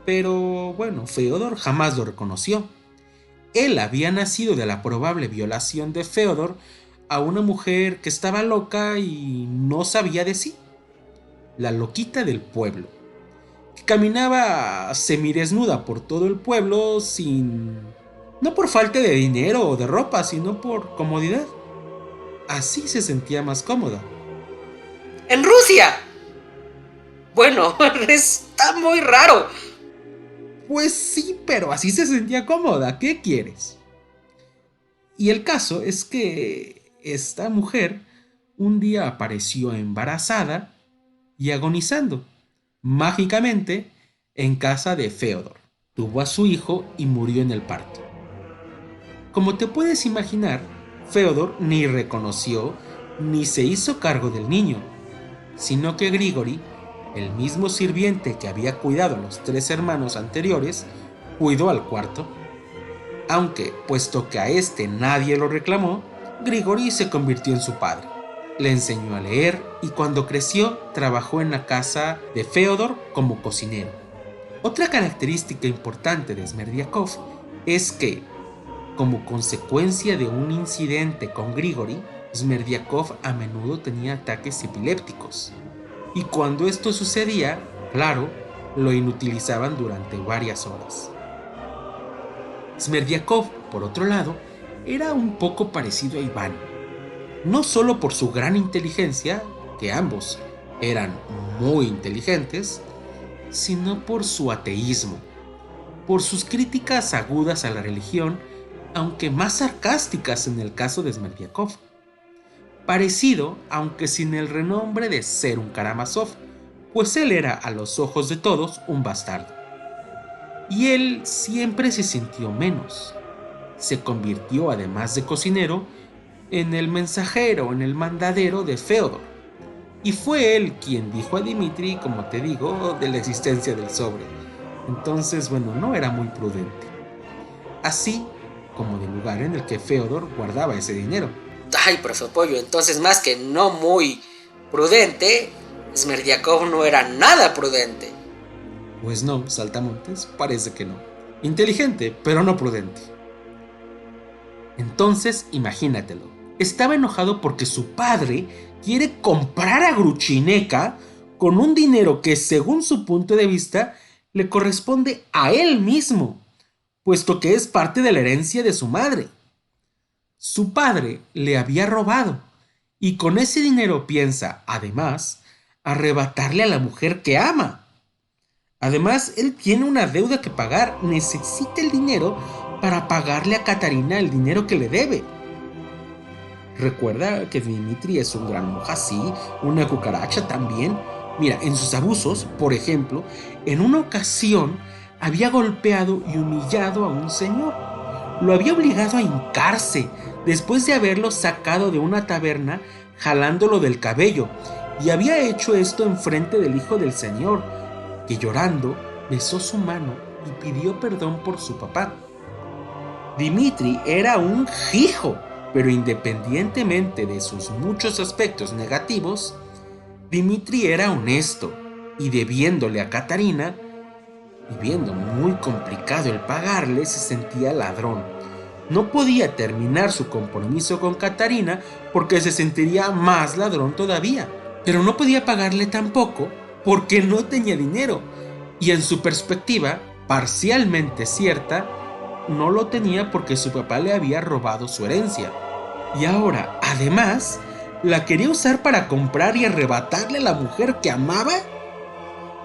pero bueno, Feodor jamás lo reconoció. Él había nacido de la probable violación de Feodor a una mujer que estaba loca y no sabía de sí. La loquita del pueblo, que caminaba semidesnuda por todo el pueblo sin... no por falta de dinero o de ropa, sino por comodidad. Así se sentía más cómoda. ¡En Rusia! Bueno, está muy raro. Pues sí, pero así se sentía cómoda. ¿Qué quieres? Y el caso es que esta mujer un día apareció embarazada y agonizando, mágicamente, en casa de Feodor. Tuvo a su hijo y murió en el parto. Como te puedes imaginar, Feodor ni reconoció ni se hizo cargo del niño, sino que Grigori, el mismo sirviente que había cuidado a los tres hermanos anteriores, cuidó al cuarto. Aunque, puesto que a este nadie lo reclamó, Grigori se convirtió en su padre. Le enseñó a leer y cuando creció trabajó en la casa de Feodor como cocinero. Otra característica importante de Smerdiakov es que, como consecuencia de un incidente con Grigori, Smerdiakov a menudo tenía ataques epilépticos. Y cuando esto sucedía, claro, lo inutilizaban durante varias horas. Smerdiakov, por otro lado, era un poco parecido a Iván, no solo por su gran inteligencia, que ambos eran muy inteligentes, sino por su ateísmo, por sus críticas agudas a la religión, aunque más sarcásticas en el caso de Smerdiakov. Parecido, aunque sin el renombre de ser un Karamazov, pues él era a los ojos de todos un bastardo. Y él siempre se sintió menos. Se convirtió, además de cocinero, en el mensajero, en el mandadero de Feodor. Y fue él quien dijo a Dmitri, como te digo, de la existencia del sobre. Entonces, bueno, no era muy prudente. Así como del lugar en el que Feodor guardaba ese dinero. Ay, profe Pollo, entonces más que no muy prudente, Smerdiakov no era nada prudente. Pues no, Saltamontes, parece que no. Inteligente, pero no prudente. Entonces, imagínatelo. Estaba enojado porque su padre quiere comprar a Gruchineka con un dinero que, según su punto de vista, le corresponde a él mismo, puesto que es parte de la herencia de su madre. Su padre le había robado y con ese dinero piensa, además, arrebatarle a la mujer que ama. Además, él tiene una deuda que pagar, necesita el dinero para pagarle a Katarina el dinero que le debe. Recuerda que Dmitri es un gran moja, sí, una cucaracha también. Mira, en sus abusos, por ejemplo, en una ocasión había golpeado y humillado a un señor. Lo había obligado a hincarse después de haberlo sacado de una taberna jalándolo del cabello, y había hecho esto enfrente del hijo del señor, que llorando besó su mano y pidió perdón por su papá. Dmitri era un hijo, pero independientemente de sus muchos aspectos negativos, Dmitri era honesto y debiéndole a Katarina, y viendo muy complicado el pagarle, se sentía ladrón. No podía terminar su compromiso con Katarina porque se sentiría más ladrón todavía, pero no podía pagarle tampoco porque no tenía dinero, y en su perspectiva, parcialmente cierta, no lo tenía porque su papá le había robado su herencia. Y ahora, además, la quería usar para comprar y arrebatarle a la mujer que amaba.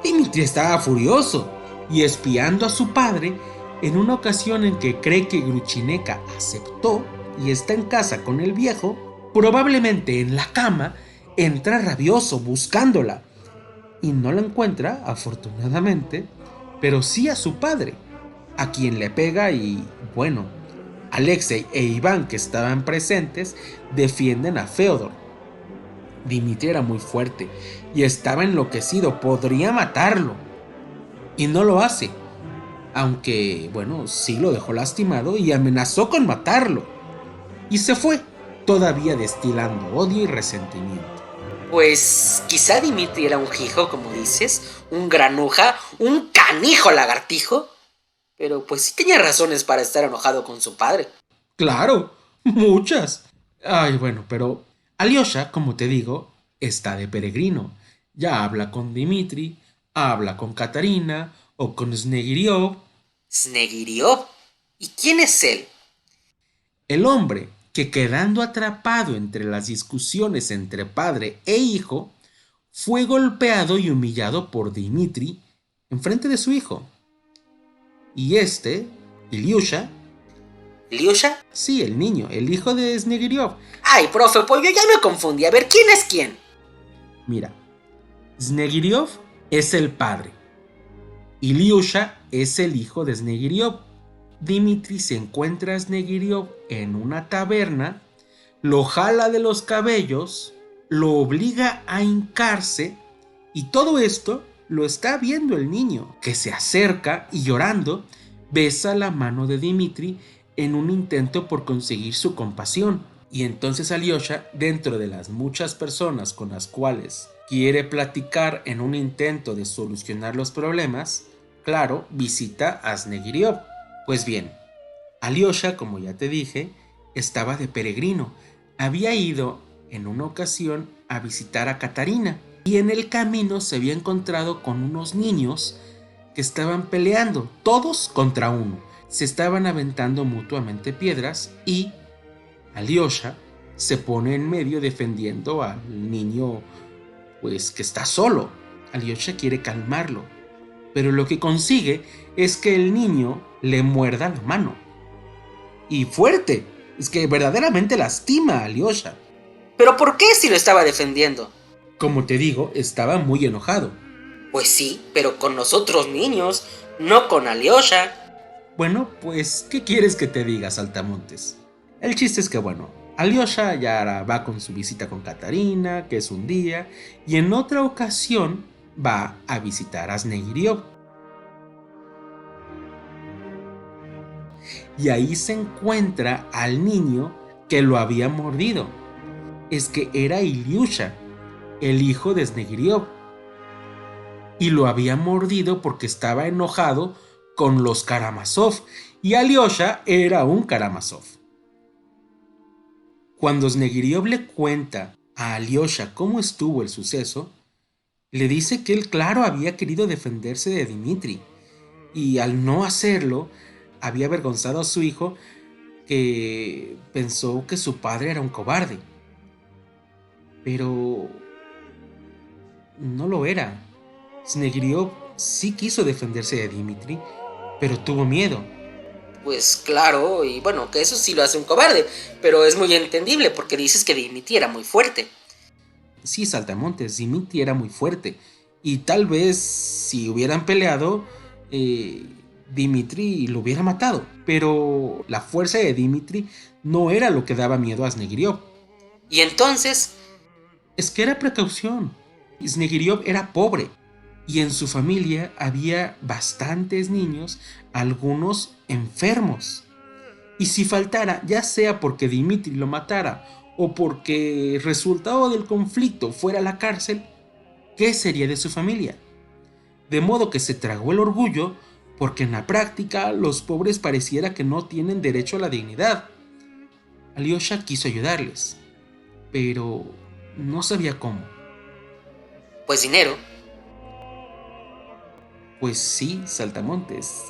Dmitri estaba furioso y espiando a su padre, en una ocasión en que cree que Gruchineka aceptó y está en casa con el viejo, probablemente en la cama, entra rabioso buscándola y no la encuentra, afortunadamente, pero sí a su padre, a quien le pega y, bueno, Alexei e Iván, que estaban presentes, defienden a Feodor. Dmitri era muy fuerte y estaba enloquecido, podría matarlo. Y no lo hace, aunque, bueno, sí lo dejó lastimado y amenazó con matarlo. Y se fue, todavía destilando odio y resentimiento. Pues quizá Dimitri era un hijo, como dices, un granuja, un canijo lagartijo, pero pues sí tenía razones para estar enojado con su padre. Claro, muchas. Ay, bueno, pero Alyosha, como te digo, está de peregrino. Ya habla con Dmitri, habla con Katarina o con Snegiriov. Snegiriov. ¿Y quién es él? El hombre que, quedando atrapado entre las discusiones entre padre e hijo, fue golpeado y humillado por Dmitri en frente de su hijo. Y este, Ilyusha, ¿Liusha? Sí, el niño, el hijo de Snegiriov. Ay, profe, pues yo ya me confundí. A ver, ¿quién es quién? Mira, Snegiriov es el padre y Liusha es el hijo de Snegiriov. Dimitri se encuentra a Snegiriov en una taberna, lo jala de los cabellos, lo obliga a hincarse y todo esto lo está viendo el niño, que se acerca y llorando besa la mano de Dimitri en un intento por conseguir su compasión. Y entonces Alyosha, dentro de las muchas personas con las cuales quiere platicar en un intento de solucionar los problemas, claro, visita a Snegiriov. Pues bien, Alyosha, como ya te dije, estaba de peregrino. Había ido en una ocasión a visitar a Katarina y en el camino se había encontrado con unos niños que estaban peleando, todos contra uno. Se estaban aventando mutuamente piedras y Alyosha se pone en medio defendiendo al niño, pues que está solo. Alyosha quiere calmarlo, pero lo que consigue es que el niño le muerda la mano. Y fuerte, es que verdaderamente lastima a Alyosha. ¿Pero por qué si lo estaba defendiendo? Como te digo, estaba muy enojado. Pues sí, pero con nosotros niños, no con Alyosha. Bueno, pues, ¿qué quieres que te diga, Saltamontes? El chiste es que, bueno, Alyosha ya va con su visita con Katarina, que es un día, y en otra ocasión va a visitar a Snegiriov. Y ahí se encuentra al niño que lo había mordido. Es que era Ilyusha, el hijo de Snegiriov. Y lo había mordido porque estaba enojado con los Karamazov. Y Alyosha era un Karamazov. Cuando Snegiriov le cuenta a Alyosha cómo estuvo el suceso, le dice que él, claro, había querido defenderse de Dimitri. Y al no hacerlo, había avergonzado a su hijo, que pensó que su padre era un cobarde. Pero no lo era. Snegiriov sí quiso defenderse de Dimitri, pero tuvo miedo. Pues claro, y bueno, que eso sí lo hace un cobarde, pero es muy entendible porque dices que Dimitri era muy fuerte. Sí, Saltamontes, Dimitri era muy fuerte. Y tal vez si hubieran peleado, Dimitri lo hubiera matado. Pero la fuerza de Dimitri no era lo que daba miedo a Snegiriov. Y entonces... Es que era precaución. Snegiriov era pobre y en su familia había bastantes niños, algunos enfermos. Y si faltara, ya sea porque Dimitri lo matara o porque el resultado del conflicto fuera la cárcel, ¿qué sería de su familia? De modo que se tragó el orgullo porque en la práctica los pobres pareciera que no tienen derecho a la dignidad. Alyosha quiso ayudarles, pero no sabía cómo. Pues dinero. Pues sí, Saltamontes,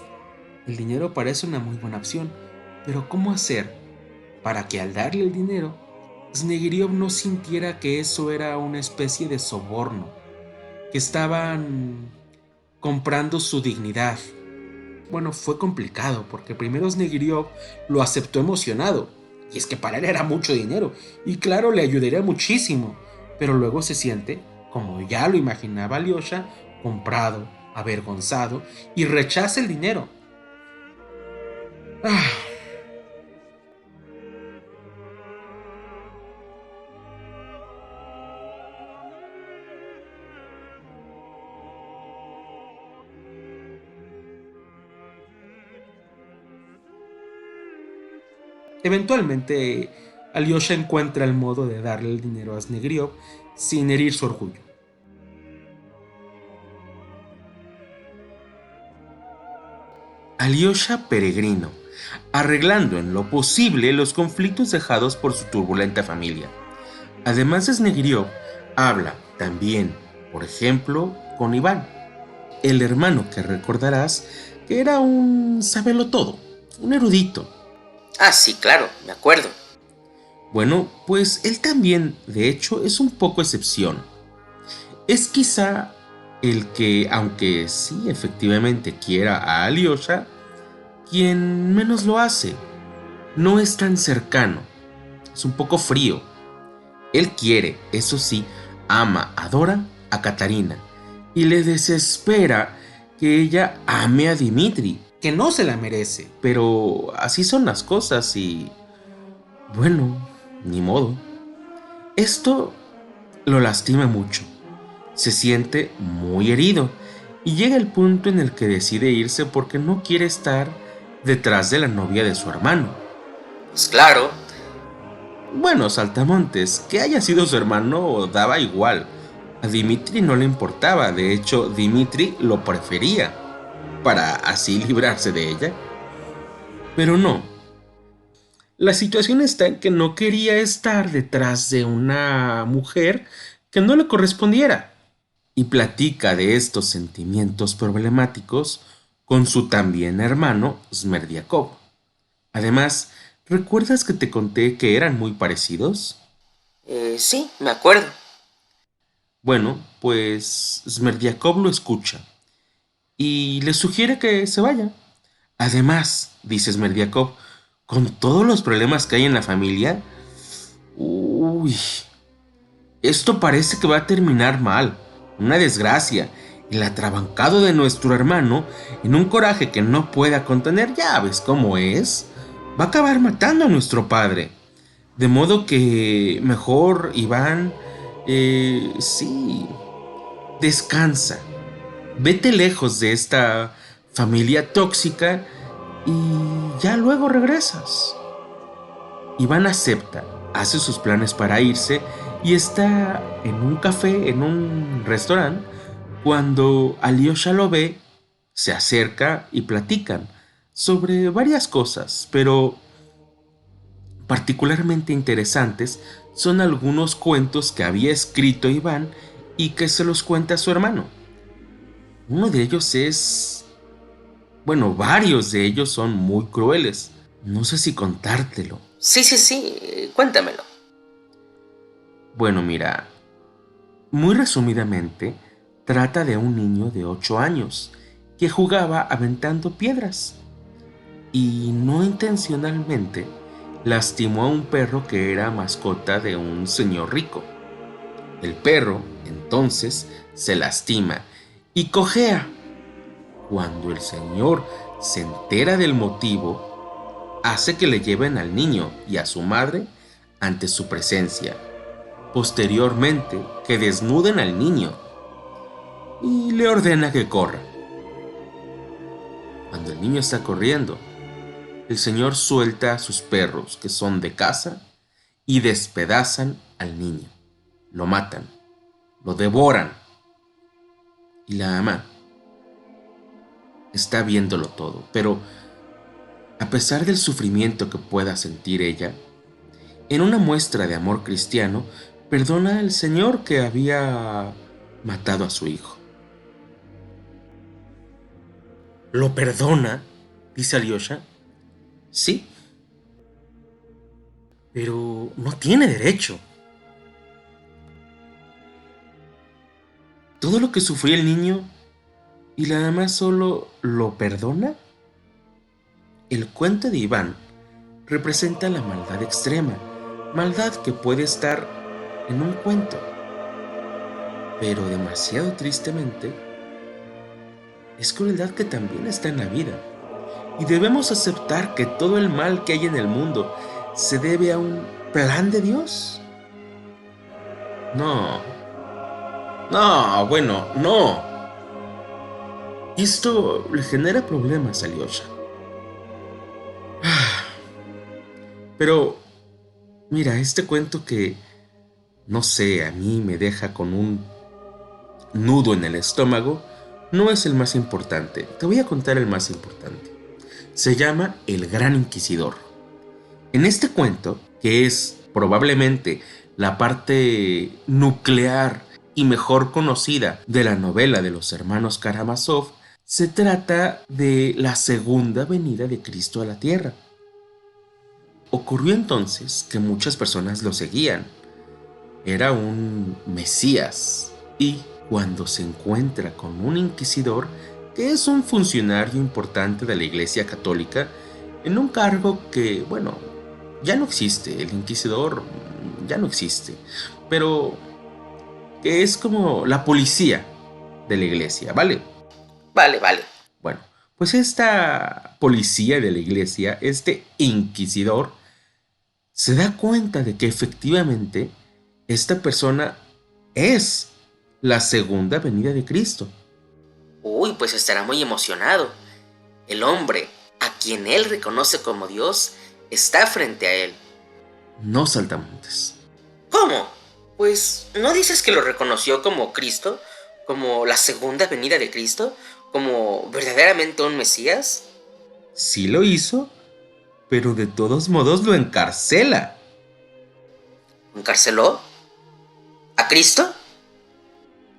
el dinero parece una muy buena opción, pero ¿cómo hacer para que al darle el dinero, Snegiriov no sintiera que eso era una especie de soborno, que estaban comprando su dignidad? Bueno, fue complicado porque primero Snegiriov lo aceptó emocionado, y es que para él era mucho dinero, y claro, le ayudaría muchísimo, pero luego se siente, como ya lo imaginaba Alyosha, comprado, avergonzado, y rechaza el dinero. Ah. Eventualmente, Alyosha encuentra el modo de darle el dinero a Snegiriov sin herir su orgullo. Alyosha peregrino, arreglando en lo posible los conflictos dejados por su turbulenta familia. Además de Snegiriov, habla también, por ejemplo, con Iván, el hermano que recordarás que era un sabelotodo, un erudito. Ah, sí, claro, me acuerdo. Bueno, pues él también, de hecho, es un poco excepción. Es quizá el que, aunque sí efectivamente quiera a Alyosha, quien menos lo hace. no es tan cercano, es un poco frío. Él quiere, eso sí, ama, adora a Katarina y le desespera que ella ame a Dimitri, que no se la merece. Pero así son las cosas y, bueno, ni modo. Esto lo lastima mucho. Se siente muy herido y llega el punto en el que decide irse porque no quiere estar detrás de la novia de su hermano. Pues claro. Bueno, Saltamontes, que haya sido su hermano daba igual. A Dimitri no le importaba, de hecho Dimitri lo prefería, para así librarse de ella. Pero no, la situación está en que no quería estar detrás de una mujer que no le correspondiera. Y platica de estos sentimientos problemáticos con su también hermano Smerdiakov. Además, ¿recuerdas que te conté que eran muy parecidos? Sí, me acuerdo. Bueno, pues Smerdiakov lo escucha y le sugiere que se vaya. Además, dice Smerdiakov, con todos los problemas que hay en la familia, uy, esto parece que va a terminar mal, una desgracia. El atrabancado de nuestro hermano, en un coraje que no pueda contener, ya ves cómo es, va a acabar matando a nuestro padre. De modo que mejor, Iván, sí, descansa. Vete lejos de esta familia tóxica y ya luego regresas. Iván acepta, hace sus planes para irse y está en un café, en un restaurante, cuando Alyosha lo ve, se acerca y platican sobre varias cosas, pero particularmente interesantes son algunos cuentos que había escrito Iván y que se los cuenta a su hermano. Uno de ellos es... Bueno, varios de ellos son muy crueles. No sé si contártelo. Sí, sí, sí, cuéntamelo. Bueno, mira, muy resumidamente, trata de un niño de 8 años que jugaba aventando piedras y no intencionalmente lastimó a un perro que era mascota de un señor rico. El perro, entonces, se lastima y cojea. Cuando el señor se entera del motivo, hace que le lleven al niño y a su madre ante su presencia. Posteriormente, que desnuden al niño y le ordena que corra. Cuando el niño está corriendo, el señor suelta a sus perros, que son de caza, y despedazan al niño. Lo matan, lo devoran. Y la ama está viéndolo todo, pero a pesar del sufrimiento que pueda sentir ella, en una muestra de amor cristiano, perdona al Señor que había matado a su hijo. ¿Lo perdona? Dice Alyosha. Sí, pero no tiene derecho. Todo lo que sufrió el niño y la mamá solo lo perdona. El cuento de Iván representa la maldad extrema, maldad que puede estar en un cuento, pero demasiado tristemente es crueldad que también está en la vida. Y debemos aceptar que todo el mal que hay en el mundo se debe a un plan de Dios. No, no, bueno, no. Esto le genera problemas a Alyosha. Pero, mira, este cuento que, no sé, a mí me deja con un nudo en el estómago, no es el más importante. Te voy a contar el más importante. Se llama El Gran Inquisidor. En este cuento, que es probablemente la parte nuclear y mejor conocida de la novela de los hermanos Karamazov, se trata de la segunda venida de Cristo a la tierra. Ocurrió entonces que muchas personas lo seguían. Era un Mesías. Y cuando se encuentra con un inquisidor, que es un funcionario importante de la Iglesia Católica, en un cargo que, bueno, ya no existe. El inquisidor ya no existe, pero que es como la policía de la iglesia, ¿vale? Vale, vale. Bueno, pues esta policía de la iglesia, este inquisidor, se da cuenta de que efectivamente esta persona es la segunda venida de Cristo. Uy, pues estará muy emocionado. El hombre, a quien él reconoce como Dios, está frente a él. No, Saltamontes. ¿Cómo? Pues, ¿no dices que lo reconoció como Cristo? ¿Como la segunda venida de Cristo? ¿Como verdaderamente un Mesías? Sí lo hizo, pero de todos modos lo encarcela. ¿Encarceló? ¿A Cristo?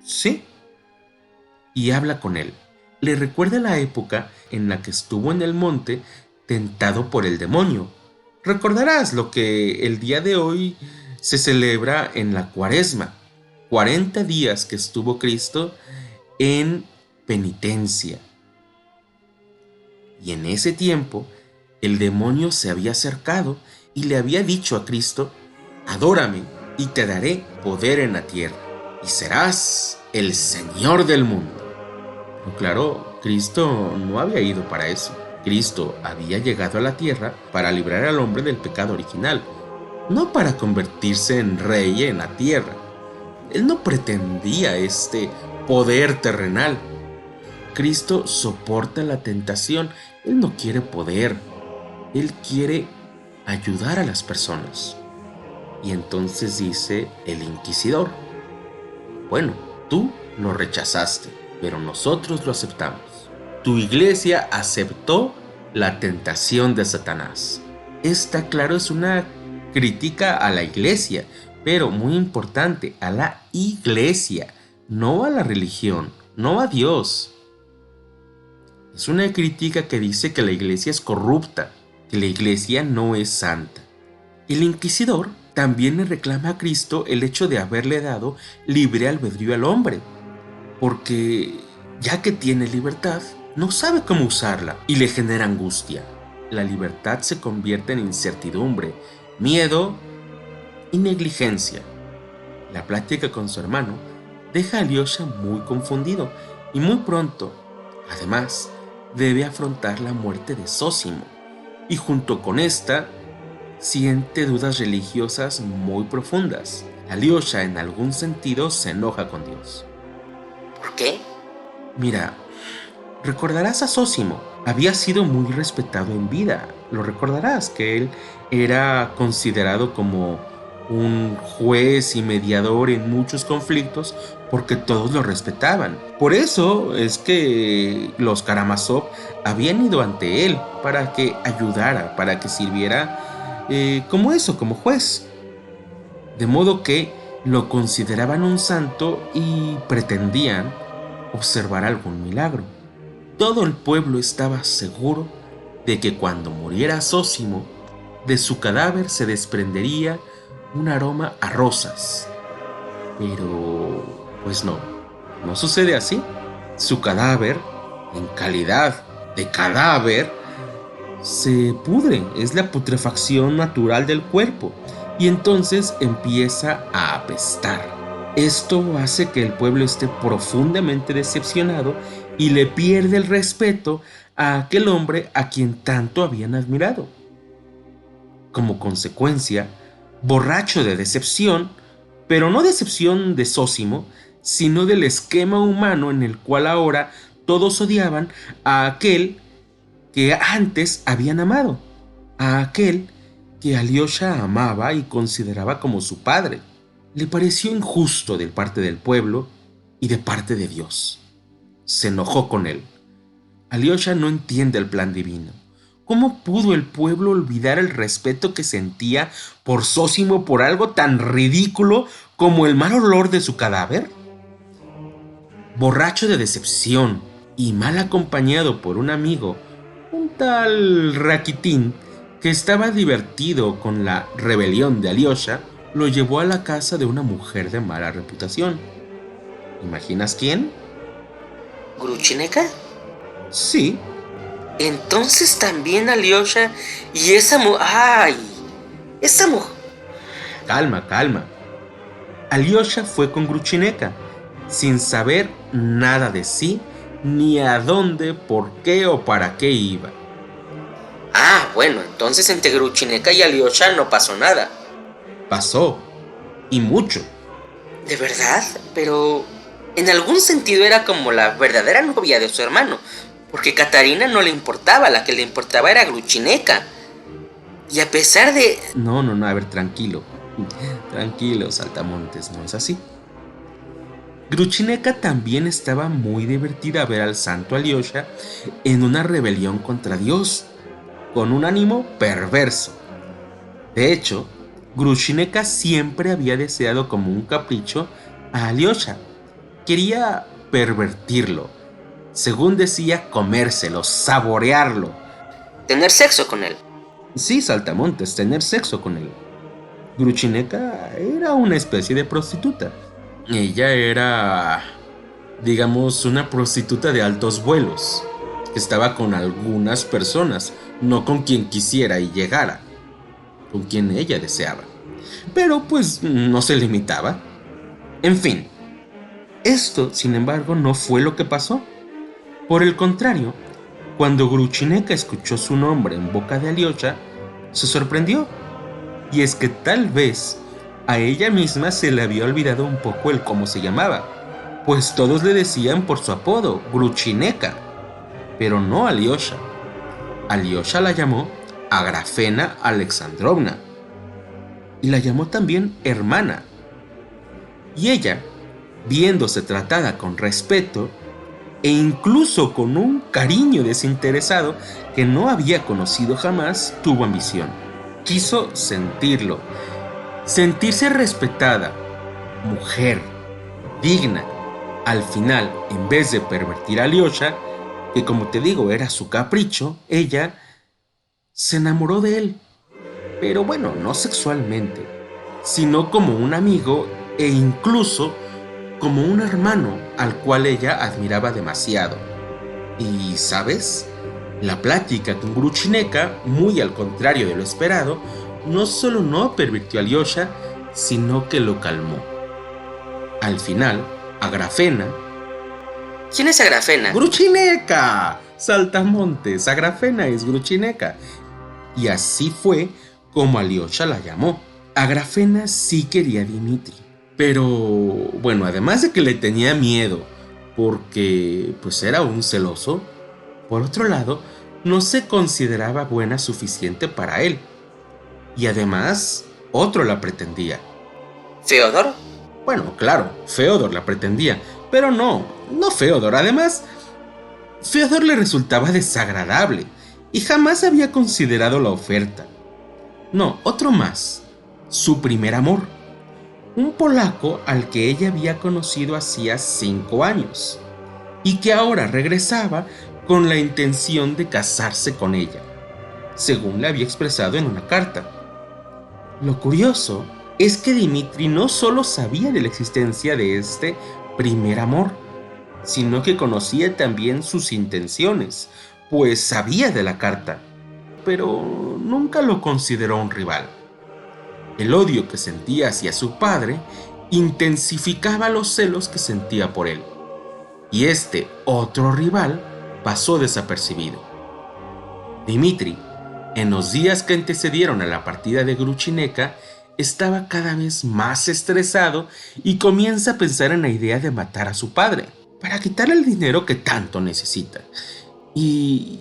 Sí, y habla con él. Le recuerda la época en la que estuvo en el monte tentado por el demonio. Recordarás lo que el día de hoy se celebra en la Cuaresma. 40 días que estuvo Cristo en penitencia. Y en ese tiempo, el demonio se había acercado y le había dicho a Cristo: adórame y te daré poder en la tierra, y serás el Señor del mundo. Pero claro, Cristo no había ido para eso. Cristo había llegado a la tierra para librar al hombre del pecado original, no para convertirse en rey en la tierra. Él no pretendía este poder terrenal. Cristo soporta la tentación. Él no quiere poder. Él quiere ayudar a las personas. Y entonces dice el inquisidor: bueno, tú lo rechazaste, pero nosotros lo aceptamos. Tu iglesia aceptó la tentación de Satanás. Esta, claro, es una crítica a la iglesia, pero muy importante, a la iglesia, no a la religión, no a Dios. Es una crítica que dice que la iglesia es corrupta, que la iglesia no es santa. El inquisidor también le reclama a Cristo el hecho de haberle dado libre albedrío al hombre, porque ya que tiene libertad, no sabe cómo usarla y le genera angustia. La libertad se convierte en incertidumbre, miedo y negligencia. La plática con su hermano deja a Alyosha muy confundido y muy pronto, además, debe afrontar la muerte de Zósimo y junto con esta siente dudas religiosas muy profundas. Alyosha en algún sentido se enoja con Dios. ¿Por qué? Mira, recordarás a Zósimo. Había sido muy respetado en vida. Lo recordarás que él era considerado como un juez y mediador en muchos conflictos porque todos lo respetaban. Por eso es que los Karamazov habían ido ante él para que ayudara, para que sirviera como eso, como juez. De modo que lo consideraban un santo y pretendían observar algún milagro. Todo el pueblo estaba seguro de que cuando muriera Zósimo, de su cadáver se desprendería un aroma a rosas. Pero, pues no sucede así. Su cadáver, en calidad de cadáver, se pudre, es la putrefacción natural del cuerpo, y entonces empieza a apestar. Esto hace que el pueblo esté profundamente decepcionado y le pierde el respeto a aquel hombre a quien tanto habían admirado. Como consecuencia, borracho de decepción, pero no decepción de Zósimo, sino del esquema humano en el cual ahora todos odiaban a aquel que antes habían amado, a aquel que Alyosha amaba y consideraba como su padre. Le pareció injusto de parte del pueblo y de parte de Dios. Se enojó con él. Alyosha no entiende el plan divino. ¿Cómo pudo el pueblo olvidar el respeto que sentía por Zósimo por algo tan ridículo como el mal olor de su cadáver? Borracho de decepción y mal acompañado por un amigo, un tal Rakitin, que estaba divertido con la rebelión de Alyosha, lo llevó a la casa de una mujer de mala reputación. ¿Imaginas quién? ¿Gruchineka? Sí, Entonces también Alyosha y esa mujer... ¡Ay! Esa mujer... Calma, calma. Alyosha fue con Gruchineka, sin saber nada de sí, ni a dónde, por qué o para qué iba. Ah, bueno, entonces entre Gruchineka y Alyosha no pasó nada. Pasó, y mucho. ¿De verdad? Pero en algún sentido era como la verdadera novia de su hermano, porque Katarina no le importaba, la que le importaba era Gruchineka. Y a pesar de... No, a ver, tranquilo. Tranquilo, Saltamontes, no es así. Gruchineka también estaba muy divertida a ver al santo Alyosha en una rebelión contra Dios, con un ánimo perverso. De hecho, Gruchineka siempre había deseado como un capricho a Alyosha. Quería pervertirlo. Según decía, comérselo, saborearlo. tener sexo con él. Sí, Saltamontes, tener sexo con él. Gruchineka era una especie de prostituta. Ella era, digamos, una prostituta de altos vuelos, que estaba con algunas personas, no con quien quisiera y llegara, con quien ella deseaba. Pero pues no se limitaba. En fin, esto, sin embargo, no fue lo que pasó. Por el contrario, cuando Gruchineka escuchó su nombre en boca de Alyosha, se sorprendió. Y es que tal vez a ella misma se le había olvidado un poco el cómo se llamaba, pues todos le decían por su apodo, Gruchineka, pero no Alyosha. Alyosha la llamó Agrafena Alexandrovna y la llamó también hermana. Y ella, viéndose tratada con respeto e incluso con un cariño desinteresado que no había conocido jamás, tuvo ambición. Quiso sentirlo, sentirse respetada, mujer, digna. Al final, en vez de pervertir a Alyosha, que como te digo era su capricho, ella se enamoró de él. Pero bueno, no sexualmente, sino como un amigo e incluso como un hermano al cual ella admiraba demasiado. Y, ¿sabes? La plática con Gruchineka, muy al contrario de lo esperado, no solo no pervirtió a Alyosha, sino que lo calmó. Al final, Agrafena... ¿Quién es Agrafena? ¡Gruchineka! Saltamontes, Agrafena es Gruchineka. Y así fue como Alyosha la llamó. Agrafena sí quería a Dimitri, pero bueno, además de que le tenía miedo, porque pues era un celoso, por otro lado, no se consideraba buena suficiente para él. Y además, otro la pretendía. ¿Feodor? Bueno, claro, Feodor la pretendía, pero no Feodor. Además, Feodor le resultaba desagradable y jamás había considerado la oferta. No, otro más, su primer amor, un polaco al que ella había conocido hacía 5 años y que ahora regresaba con la intención de casarse con ella, según le había expresado en una carta. Lo curioso es que Dimitri no solo sabía de la existencia de este primer amor, sino que conocía también sus intenciones, pues sabía de la carta, pero nunca lo consideró un rival. El odio que sentía hacia su padre intensificaba los celos que sentía por él, y este otro rival pasó desapercibido. Dimitri, en los días que antecedieron a la partida de Gruchineka, estaba cada vez más estresado y comienza a pensar en la idea de matar a su padre para quitarle el dinero que tanto necesita. Y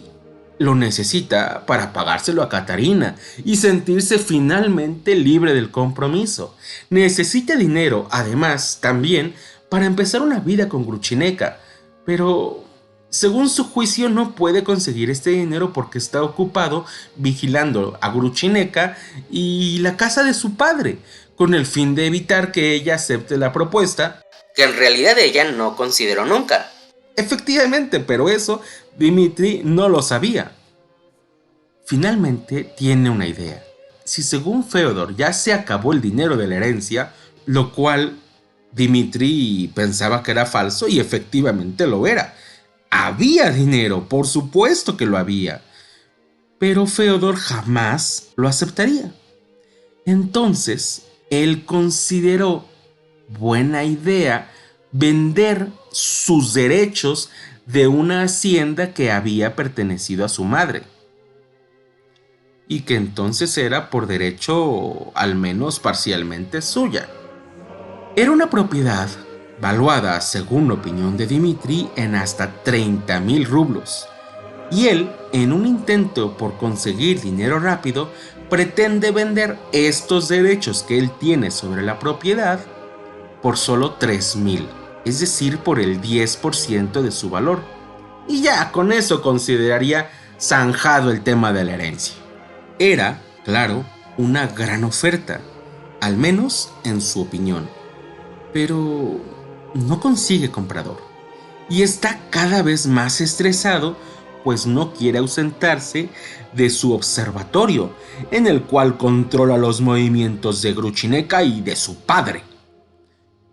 lo necesita para pagárselo a Katarina y sentirse finalmente libre del compromiso. Necesita dinero, además, también para empezar una vida con Gruchineka, pero según su juicio no puede conseguir este dinero porque está ocupado vigilando a Gruchineka y la casa de su padre, con el fin de evitar que ella acepte la propuesta. Que en realidad ella no consideró nunca. Efectivamente, pero eso Dimitri no lo sabía. Finalmente tiene una idea. Si según Feodor ya se acabó el dinero de la herencia, lo cual Dimitri pensaba que era falso y efectivamente lo era, Había dinero, por supuesto que lo había, pero Feodor jamás lo aceptaría. Entonces, él consideró buena idea vender sus derechos de una hacienda que había pertenecido a su madre y que entonces era por derecho al menos parcialmente suya. Era una propiedad valuada, según la opinión de Dmitri, en hasta 30,000 rublos. Y él, en un intento por conseguir dinero rápido, pretende vender estos derechos que él tiene sobre la propiedad por solo 3,000, es decir, por el 10% de su valor. Y ya con eso consideraría zanjado el tema de la herencia. Era, claro, una gran oferta, al menos en su opinión, pero no consigue comprador y está cada vez más estresado, pues no quiere ausentarse de su observatorio, en el cual controla los movimientos de Gruchineka y de su padre.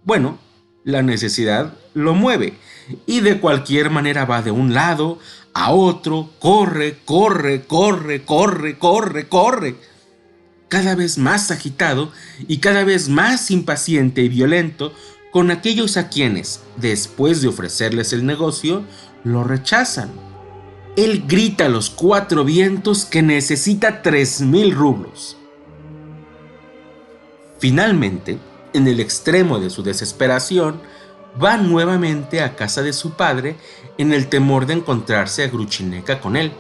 Bueno, la necesidad lo mueve y de cualquier manera va de un lado a otro, corre, corre, corre, corre, corre, corre, cada vez más agitado y cada vez más impaciente y violento con aquellos a quienes, después de ofrecerles el negocio, lo rechazan. Él grita a los cuatro vientos que necesita 3,000 rublos. Finalmente, en el extremo de su desesperación, va nuevamente a casa de su padre en el temor de encontrarse a Gruchineka con él.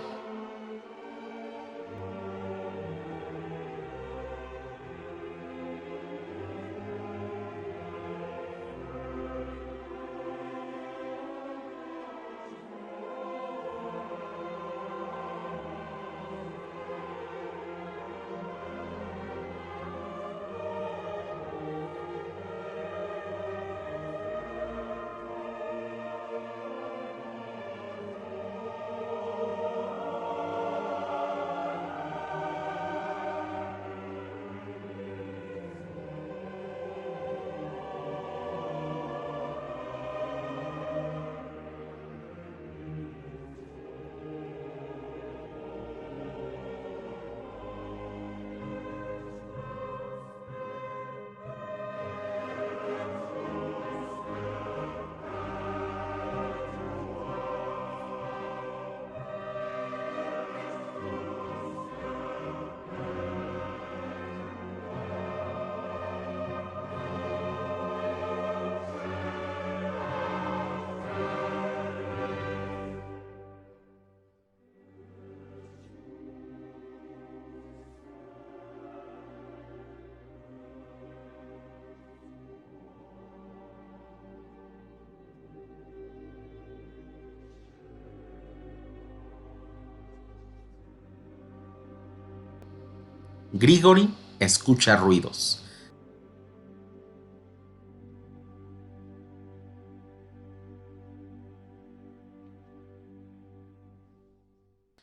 Grigori escucha ruidos.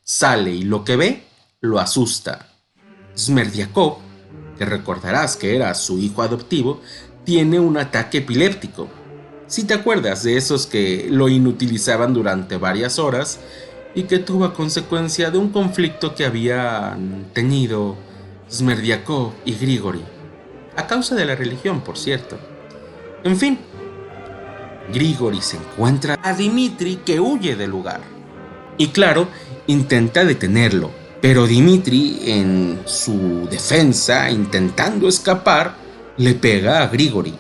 Sale y lo que ve lo asusta. Smerdiakov, que recordarás que era su hijo adoptivo, tiene un ataque epiléptico. Si te acuerdas de esos que lo inutilizaban durante varias horas y que tuvo a consecuencia de un conflicto que habían tenido Smerdiakov y Grigori, a causa de la religión, por cierto. En fin, Grigori se encuentra a Dmitri, que huye del lugar. Y claro, intenta detenerlo, pero Dmitri, en su defensa, intentando escapar, le pega a Grigori.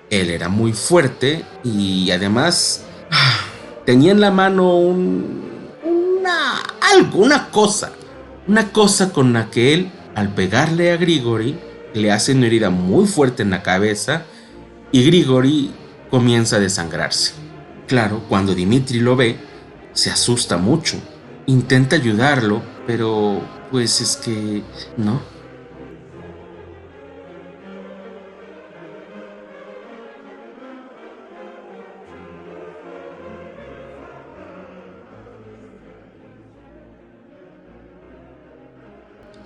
Él era muy fuerte y además tenía en la mano una cosa con la que él, al pegarle a Grigori, le hace una herida muy fuerte en la cabeza y Grigori comienza a desangrarse. Claro, cuando Dmitri lo ve, se asusta mucho. Intenta ayudarlo, pero pues es que no.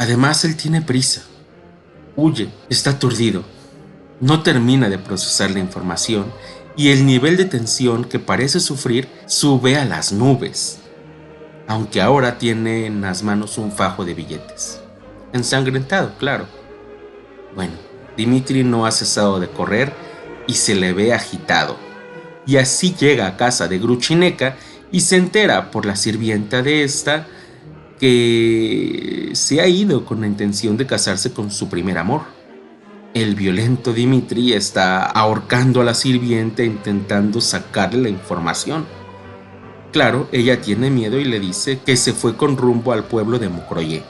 Además, él tiene prisa. Huye, está aturdido. No termina de procesar la información y el nivel de tensión que parece sufrir sube a las nubes, aunque ahora tiene en las manos un fajo de billetes. Ensangrentado, claro. Bueno, Dimitri no ha cesado de correr y se le ve agitado. Y así llega a casa de Gruchineca y se entera por la sirvienta de esta que se ha ido con la intención de casarse con su primer amor. El violento Dimitri está ahorcando a la sirvienta intentando sacarle la información. Claro, ella tiene miedo y le dice que se fue con rumbo al pueblo de Mokroye.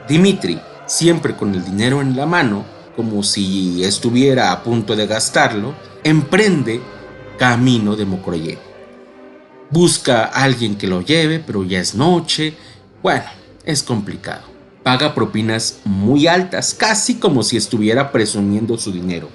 Dimitri, siempre con el dinero en la mano, como si estuviera a punto de gastarlo, emprende camino de Mokroye. Busca a alguien que lo lleve, pero ya es noche. Bueno, es complicado. Paga propinas muy altas, casi como si estuviera presumiendo su dinero.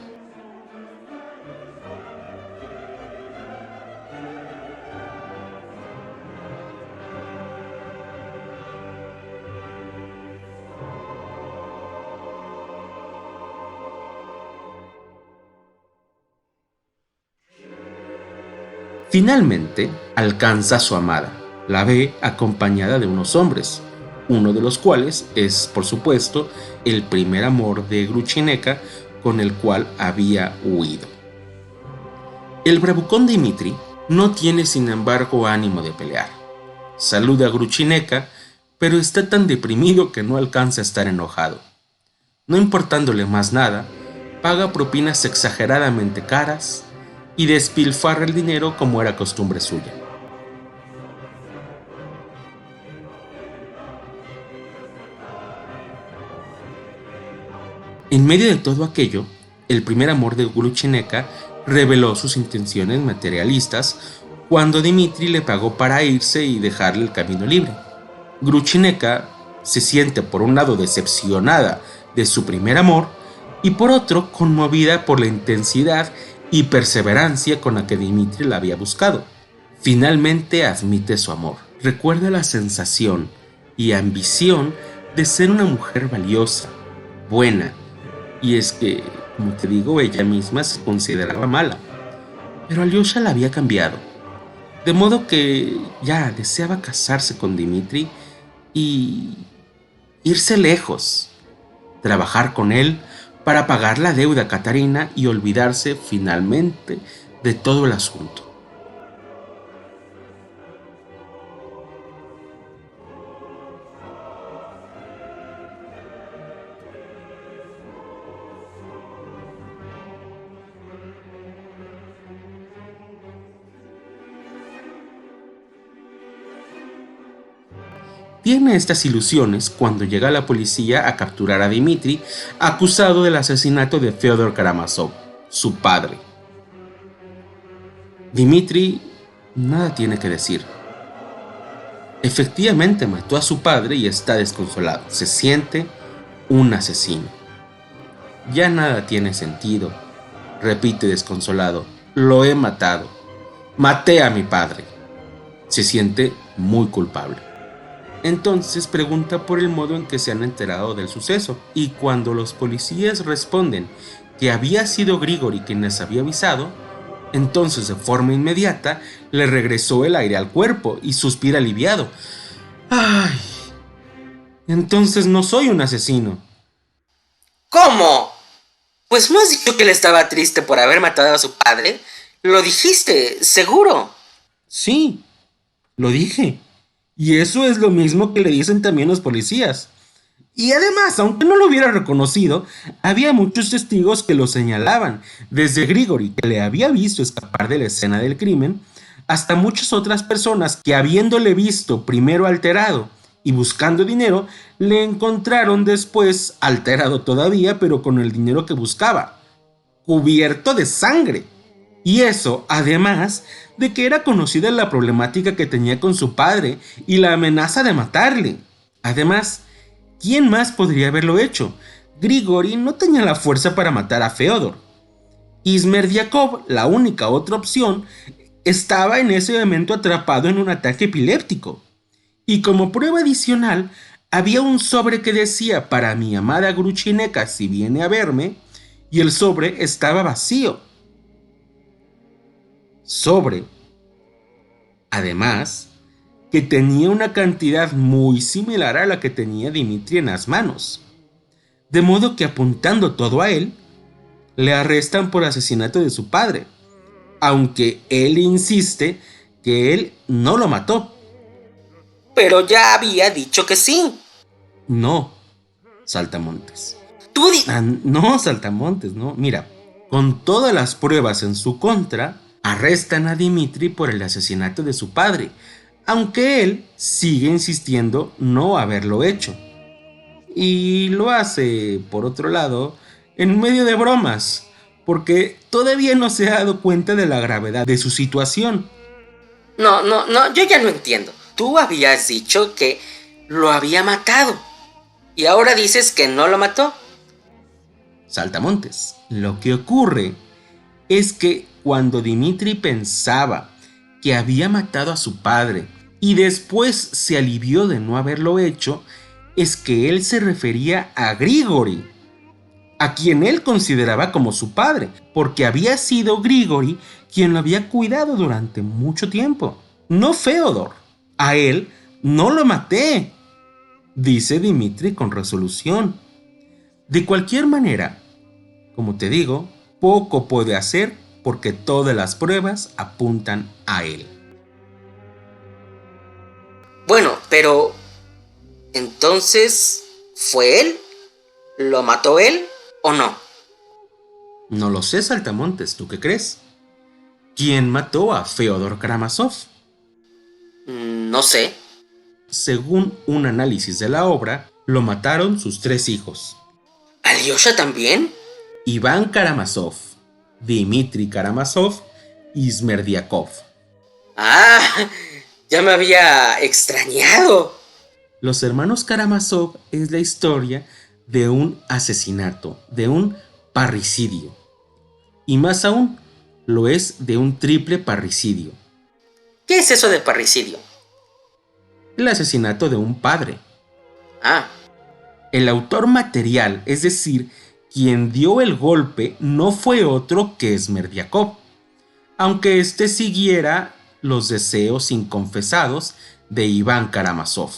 Finalmente, alcanza a su amada. La ve acompañada de unos hombres, uno de los cuales es, por supuesto, el primer amor de Gruchineca con el cual había huido. El bravucón Dimitri no tiene, sin embargo, ánimo de pelear. Saluda a Gruchineca, pero está tan deprimido que no alcanza a estar enojado. No importándole más nada, paga propinas exageradamente caras y despilfarra el dinero como era costumbre suya. En medio de todo aquello, el primer amor de Gruchineca reveló sus intenciones materialistas cuando Dimitri le pagó para irse y dejarle el camino libre. Gruchineca se siente por un lado decepcionada de su primer amor y por otro conmovida por la intensidad y perseverancia con la que Dimitri la había buscado. Finalmente admite su amor. Recuerda la sensación y ambición de ser una mujer valiosa, buena, y es que, como te digo, ella misma se consideraba mala. Pero Alyosha la había cambiado, de modo que ya deseaba casarse con Dimitri y irse lejos, trabajar con él para pagar la deuda a Katarina y olvidarse finalmente de todo el asunto. Tiene estas ilusiones cuando llega la policía a capturar a Dimitri, acusado del asesinato de Fyodor Karamazov, su padre. Dimitri nada tiene que decir. Efectivamente mató a su padre y está desconsolado. Se siente un asesino. Ya nada tiene sentido, repite desconsolado. Lo he matado. Maté a mi padre. Se siente muy culpable. Entonces pregunta por el modo en que se han enterado del suceso, y cuando los policías responden que había sido Grigori quien les había avisado, entonces de forma inmediata le regresó el aire al cuerpo y suspira aliviado. ¡Ay! Entonces no soy un asesino. ¿Cómo? Pues no has dicho que él estaba triste por haber matado a su padre. Lo dijiste, seguro. Sí, lo dije. Y eso es lo mismo que le dicen también los policías. Y además, aunque no lo hubiera reconocido, había muchos testigos que lo señalaban, desde Grigori, que le había visto escapar de la escena del crimen, hasta muchas otras personas que, habiéndole visto primero alterado y buscando dinero, le encontraron después alterado todavía, pero con el dinero que buscaba, cubierto de sangre. Y eso, además de que era conocida la problemática que tenía con su padre y la amenaza de matarle. Además, ¿quién más podría haberlo hecho? Grigori no tenía la fuerza para matar a Fyodor. Smerdyakov, la única otra opción, estaba en ese momento atrapado en un ataque epiléptico. Y como prueba adicional, había un sobre que decía para mi amada Gruchineca si viene a verme, y el sobre estaba vacío. sobre, además, que tenía una cantidad muy similar a la que tenía Dimitri en las manos. De modo que apuntando todo a él, le arrestan por asesinato de su padre, aunque él insiste que él no lo mató. Pero ya había dicho que sí. No, Saltamontes. Tú No, Saltamontes, no. Mira, con todas las pruebas en su contra, arrestan a Dimitri por el asesinato de su padre, aunque él sigue insistiendo no haberlo hecho. Y lo hace, por otro lado, en medio de bromas, porque todavía no se ha dado cuenta de la gravedad de su situación. No, yo ya no entiendo. Tú habías dicho que lo había matado. Y ahora dices que no lo mató. Saltamontes, lo que ocurre es que cuando Dimitri pensaba que había matado a su padre y después se alivió de no haberlo hecho, es que él se refería a Grigori, a quien él consideraba como su padre, porque había sido Grigori quien lo había cuidado durante mucho tiempo, no Feodor. A él no lo maté, dice Dimitri con resolución. De cualquier manera, como te digo, poco puede hacer porque todas las pruebas apuntan a él. Bueno, pero entonces, ¿fue él? ¿Lo mató él o no? No lo sé, Saltamontes, ¿tú qué crees? ¿Quién mató a Feodor Karamazov? No sé. Según un análisis de la obra, lo mataron sus 3 hijos. ¿Alyosha también? Iván Karamazov, Dmitri Karamazov y Smerdiakov. Ah, ya me había extrañado. Los hermanos Karamazov es la historia de un asesinato, de un parricidio. Y más aún, lo es de un triple parricidio. ¿Qué es eso de parricidio? El asesinato de un padre. Ah, El autor material, es decir, quien dio el golpe, no fue otro que Smerdiakov, aunque éste siguiera los deseos inconfesados de Iván Karamazov.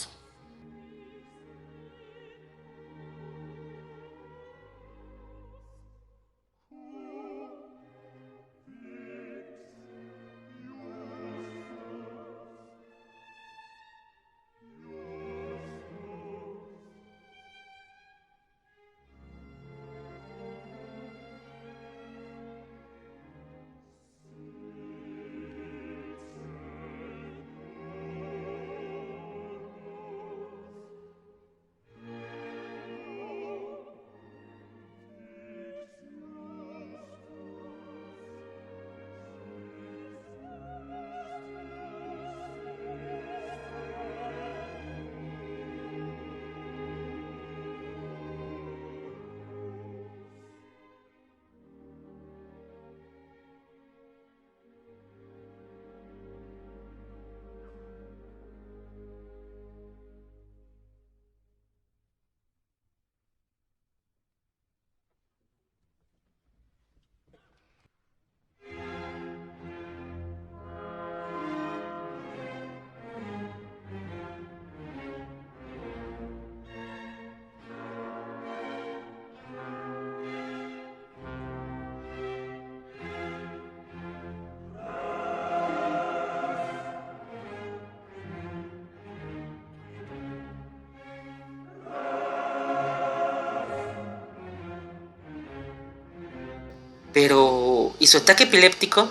pero ¿y su ataque epiléptico?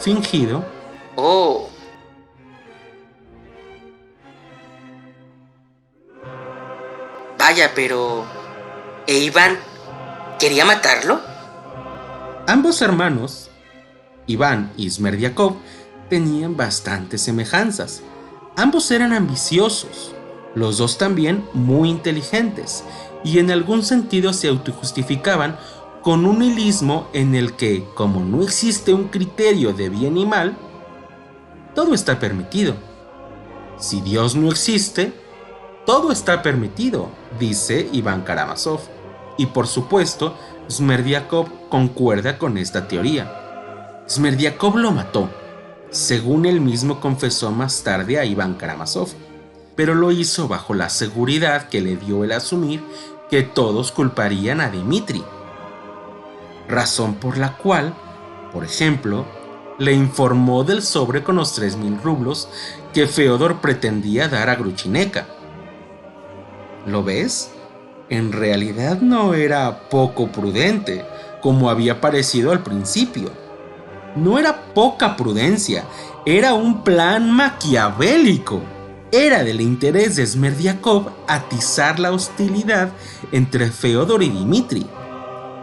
Fingido. Oh, vaya, pero ¿e Iván quería matarlo? Ambos hermanos, Iván y Smerdiakov, tenían bastantes semejanzas. Ambos eran ambiciosos, los dos también muy inteligentes, y en algún sentido se autojustificaban con un nihilismo en el que, como no existe un criterio de bien y mal, todo está permitido. Si Dios no existe, todo está permitido, dice Iván Karamazov. Y por supuesto, Smerdiakov concuerda con esta teoría. Smerdiakov lo mató, según él mismo confesó más tarde a Iván Karamazov, pero lo hizo bajo la seguridad que le dio el asumir que todos culparían a Dmitri, razón por la cual, por ejemplo, le informó del sobre con los 3,000 rublos que Feodor pretendía dar a Gruchineka. ¿Lo ves? En realidad no era poco prudente, como había parecido al principio. No era poca prudencia, era un plan maquiavélico. Era del interés de Smerdiakov atizar la hostilidad entre Feodor y Dmitri.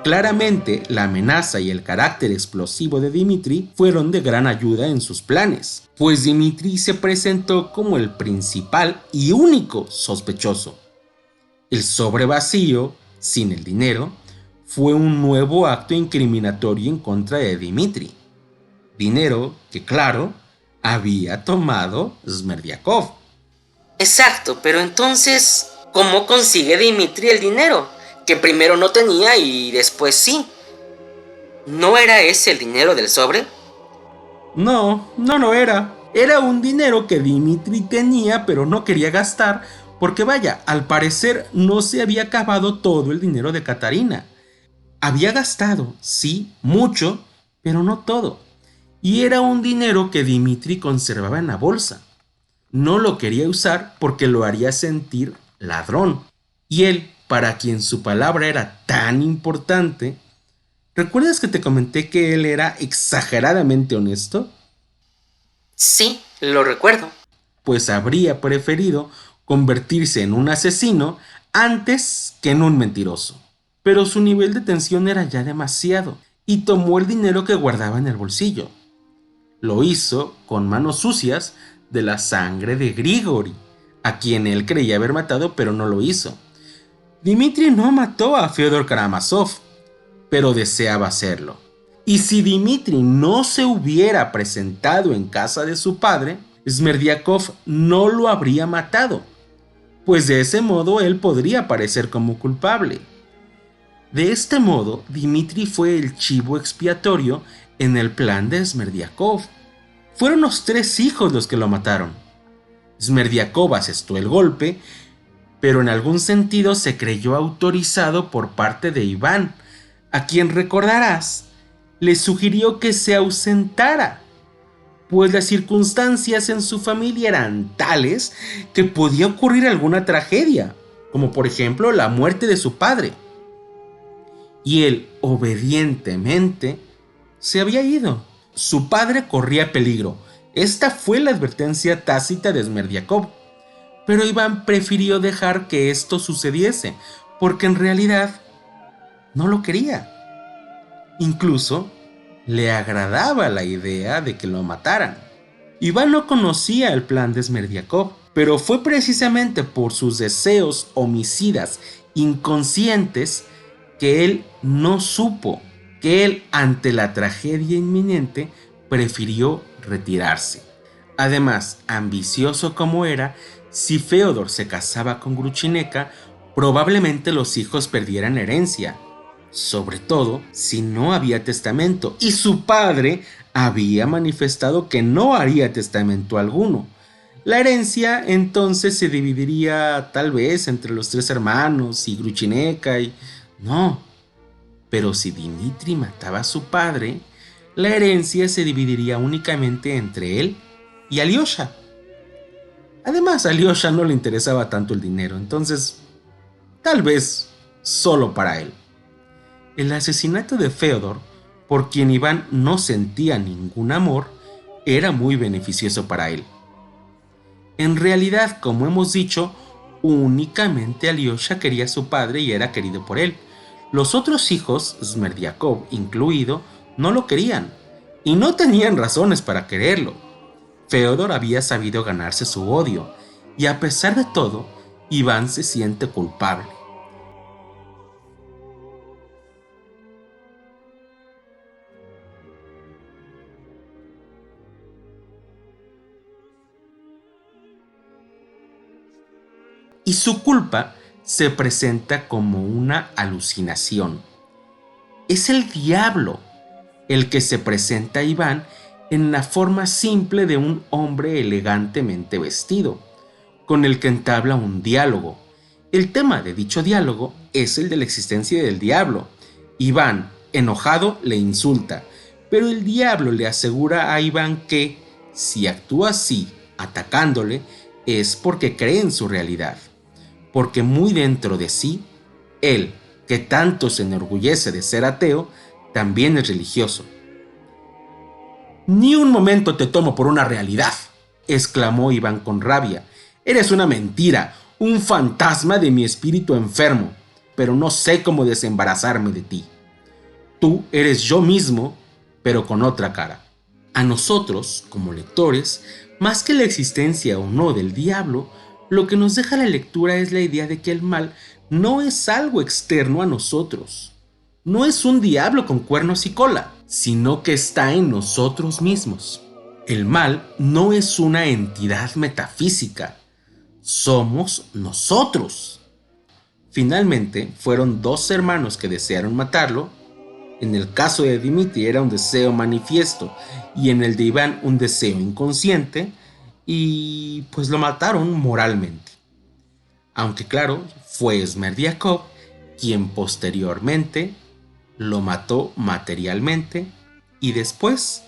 Claramente, la amenaza y el carácter explosivo de Dmitri fueron de gran ayuda en sus planes, pues Dmitri se presentó como el principal y único sospechoso. El sobre vacío, sin el dinero, fue un nuevo acto incriminatorio en contra de Dmitri. Dinero que, claro, había tomado Smerdiakov. Exacto, pero entonces, ¿cómo consigue Dmitri el dinero? Que primero no tenía y después sí. ¿No era ese el dinero del sobre? No, no lo era. Era un dinero que Dmitri tenía pero no quería gastar porque vaya, al parecer no se había acabado todo el dinero de Katarina. Había gastado, sí, mucho, pero no todo. Y era un dinero que Dmitri conservaba en la bolsa. No lo quería usar porque lo haría sentir ladrón. Y él, para quien su palabra era tan importante, ¿recuerdas que te comenté que él era exageradamente honesto? Sí, lo recuerdo. Pues habría preferido convertirse en un asesino antes que en un mentiroso. Pero su nivel de tensión era ya demasiado y tomó el dinero que guardaba en el bolsillo. Lo hizo con manos sucias de la sangre de Grigori, a quien él creía haber matado pero no lo hizo. Dmitri no mató a Fyodor Karamazov, pero deseaba hacerlo. Y si Dmitri no se hubiera presentado en casa de su padre, Smerdiakov no lo habría matado, pues de ese modo él podría aparecer como culpable. De este modo, Dmitri fue el chivo expiatorio en el plan de Smerdiakov. Fueron los 3 hijos los que lo mataron. Smerdiakov asestó el golpe, pero en algún sentido se creyó autorizado por parte de Iván, a quien recordarás, le sugirió que se ausentara, pues las circunstancias en su familia eran tales que podía ocurrir alguna tragedia, como por ejemplo la muerte de su padre. Y él obedientemente se había ido. Su padre corría peligro. Esta fue la advertencia tácita de Smerdiakov. Pero Iván prefirió dejar que esto sucediese, porque en realidad no lo quería. Incluso le agradaba la idea de que lo mataran. Iván no conocía el plan de Smerdiakov, pero fue precisamente por sus deseos homicidas inconscientes que él no supo, que él ante la tragedia inminente prefirió retirarse. Además, ambicioso como era, si Feodor se casaba con Gruchineka, probablemente los hijos perdieran herencia, sobre todo si no había testamento, y su padre había manifestado que no haría testamento alguno. La herencia entonces se dividiría tal vez entre los 3 hermanos y Gruchineka y... No, pero si Dmitri mataba a su padre, la herencia se dividiría únicamente entre él y Alyosha. Además, a Alyosha no le interesaba tanto el dinero, entonces tal vez solo para él. El asesinato de Feodor, por quien Iván no sentía ningún amor, era muy beneficioso para él. En realidad, como hemos dicho, únicamente Alyosha quería a su padre y era querido por él. Los otros hijos, Smerdiakov incluido, no lo querían y no tenían razones para quererlo. Feodor había sabido ganarse su odio y a pesar de todo, Iván se siente culpable. Y su culpa se presenta como una alucinación. Es el diablo, el que se presenta a Iván en la forma simple de un hombre elegantemente vestido, con el que entabla un diálogo. El tema de dicho diálogo es el de la existencia del diablo. Iván, enojado, le insulta, pero el diablo le asegura a Iván que, si actúa así, atacándole, es porque cree en su realidad, porque muy dentro de sí, él, que tanto se enorgullece de ser ateo, también es religioso. Ni un momento te tomo por una realidad, exclamó Iván con rabia. Eres una mentira, un fantasma de mi espíritu enfermo, pero no sé cómo desembarazarme de ti. Tú eres yo mismo, pero con otra cara. A nosotros, como lectores, más que la existencia o no del diablo, lo que nos deja la lectura es la idea de que el mal no es algo externo a nosotros. No es un diablo con cuernos y cola, sino que está en nosotros mismos. El mal no es una entidad metafísica, somos nosotros. Finalmente, fueron dos hermanos que desearon matarlo. En el caso de Dimitri era un deseo manifiesto y en el de Iván un deseo inconsciente, y pues lo mataron moralmente. Aunque claro, fue Smerdiakov quien posteriormente lo mató materialmente y después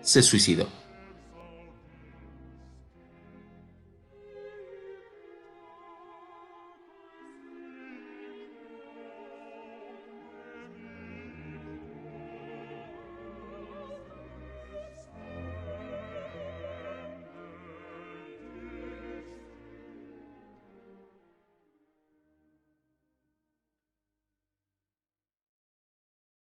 se suicidó.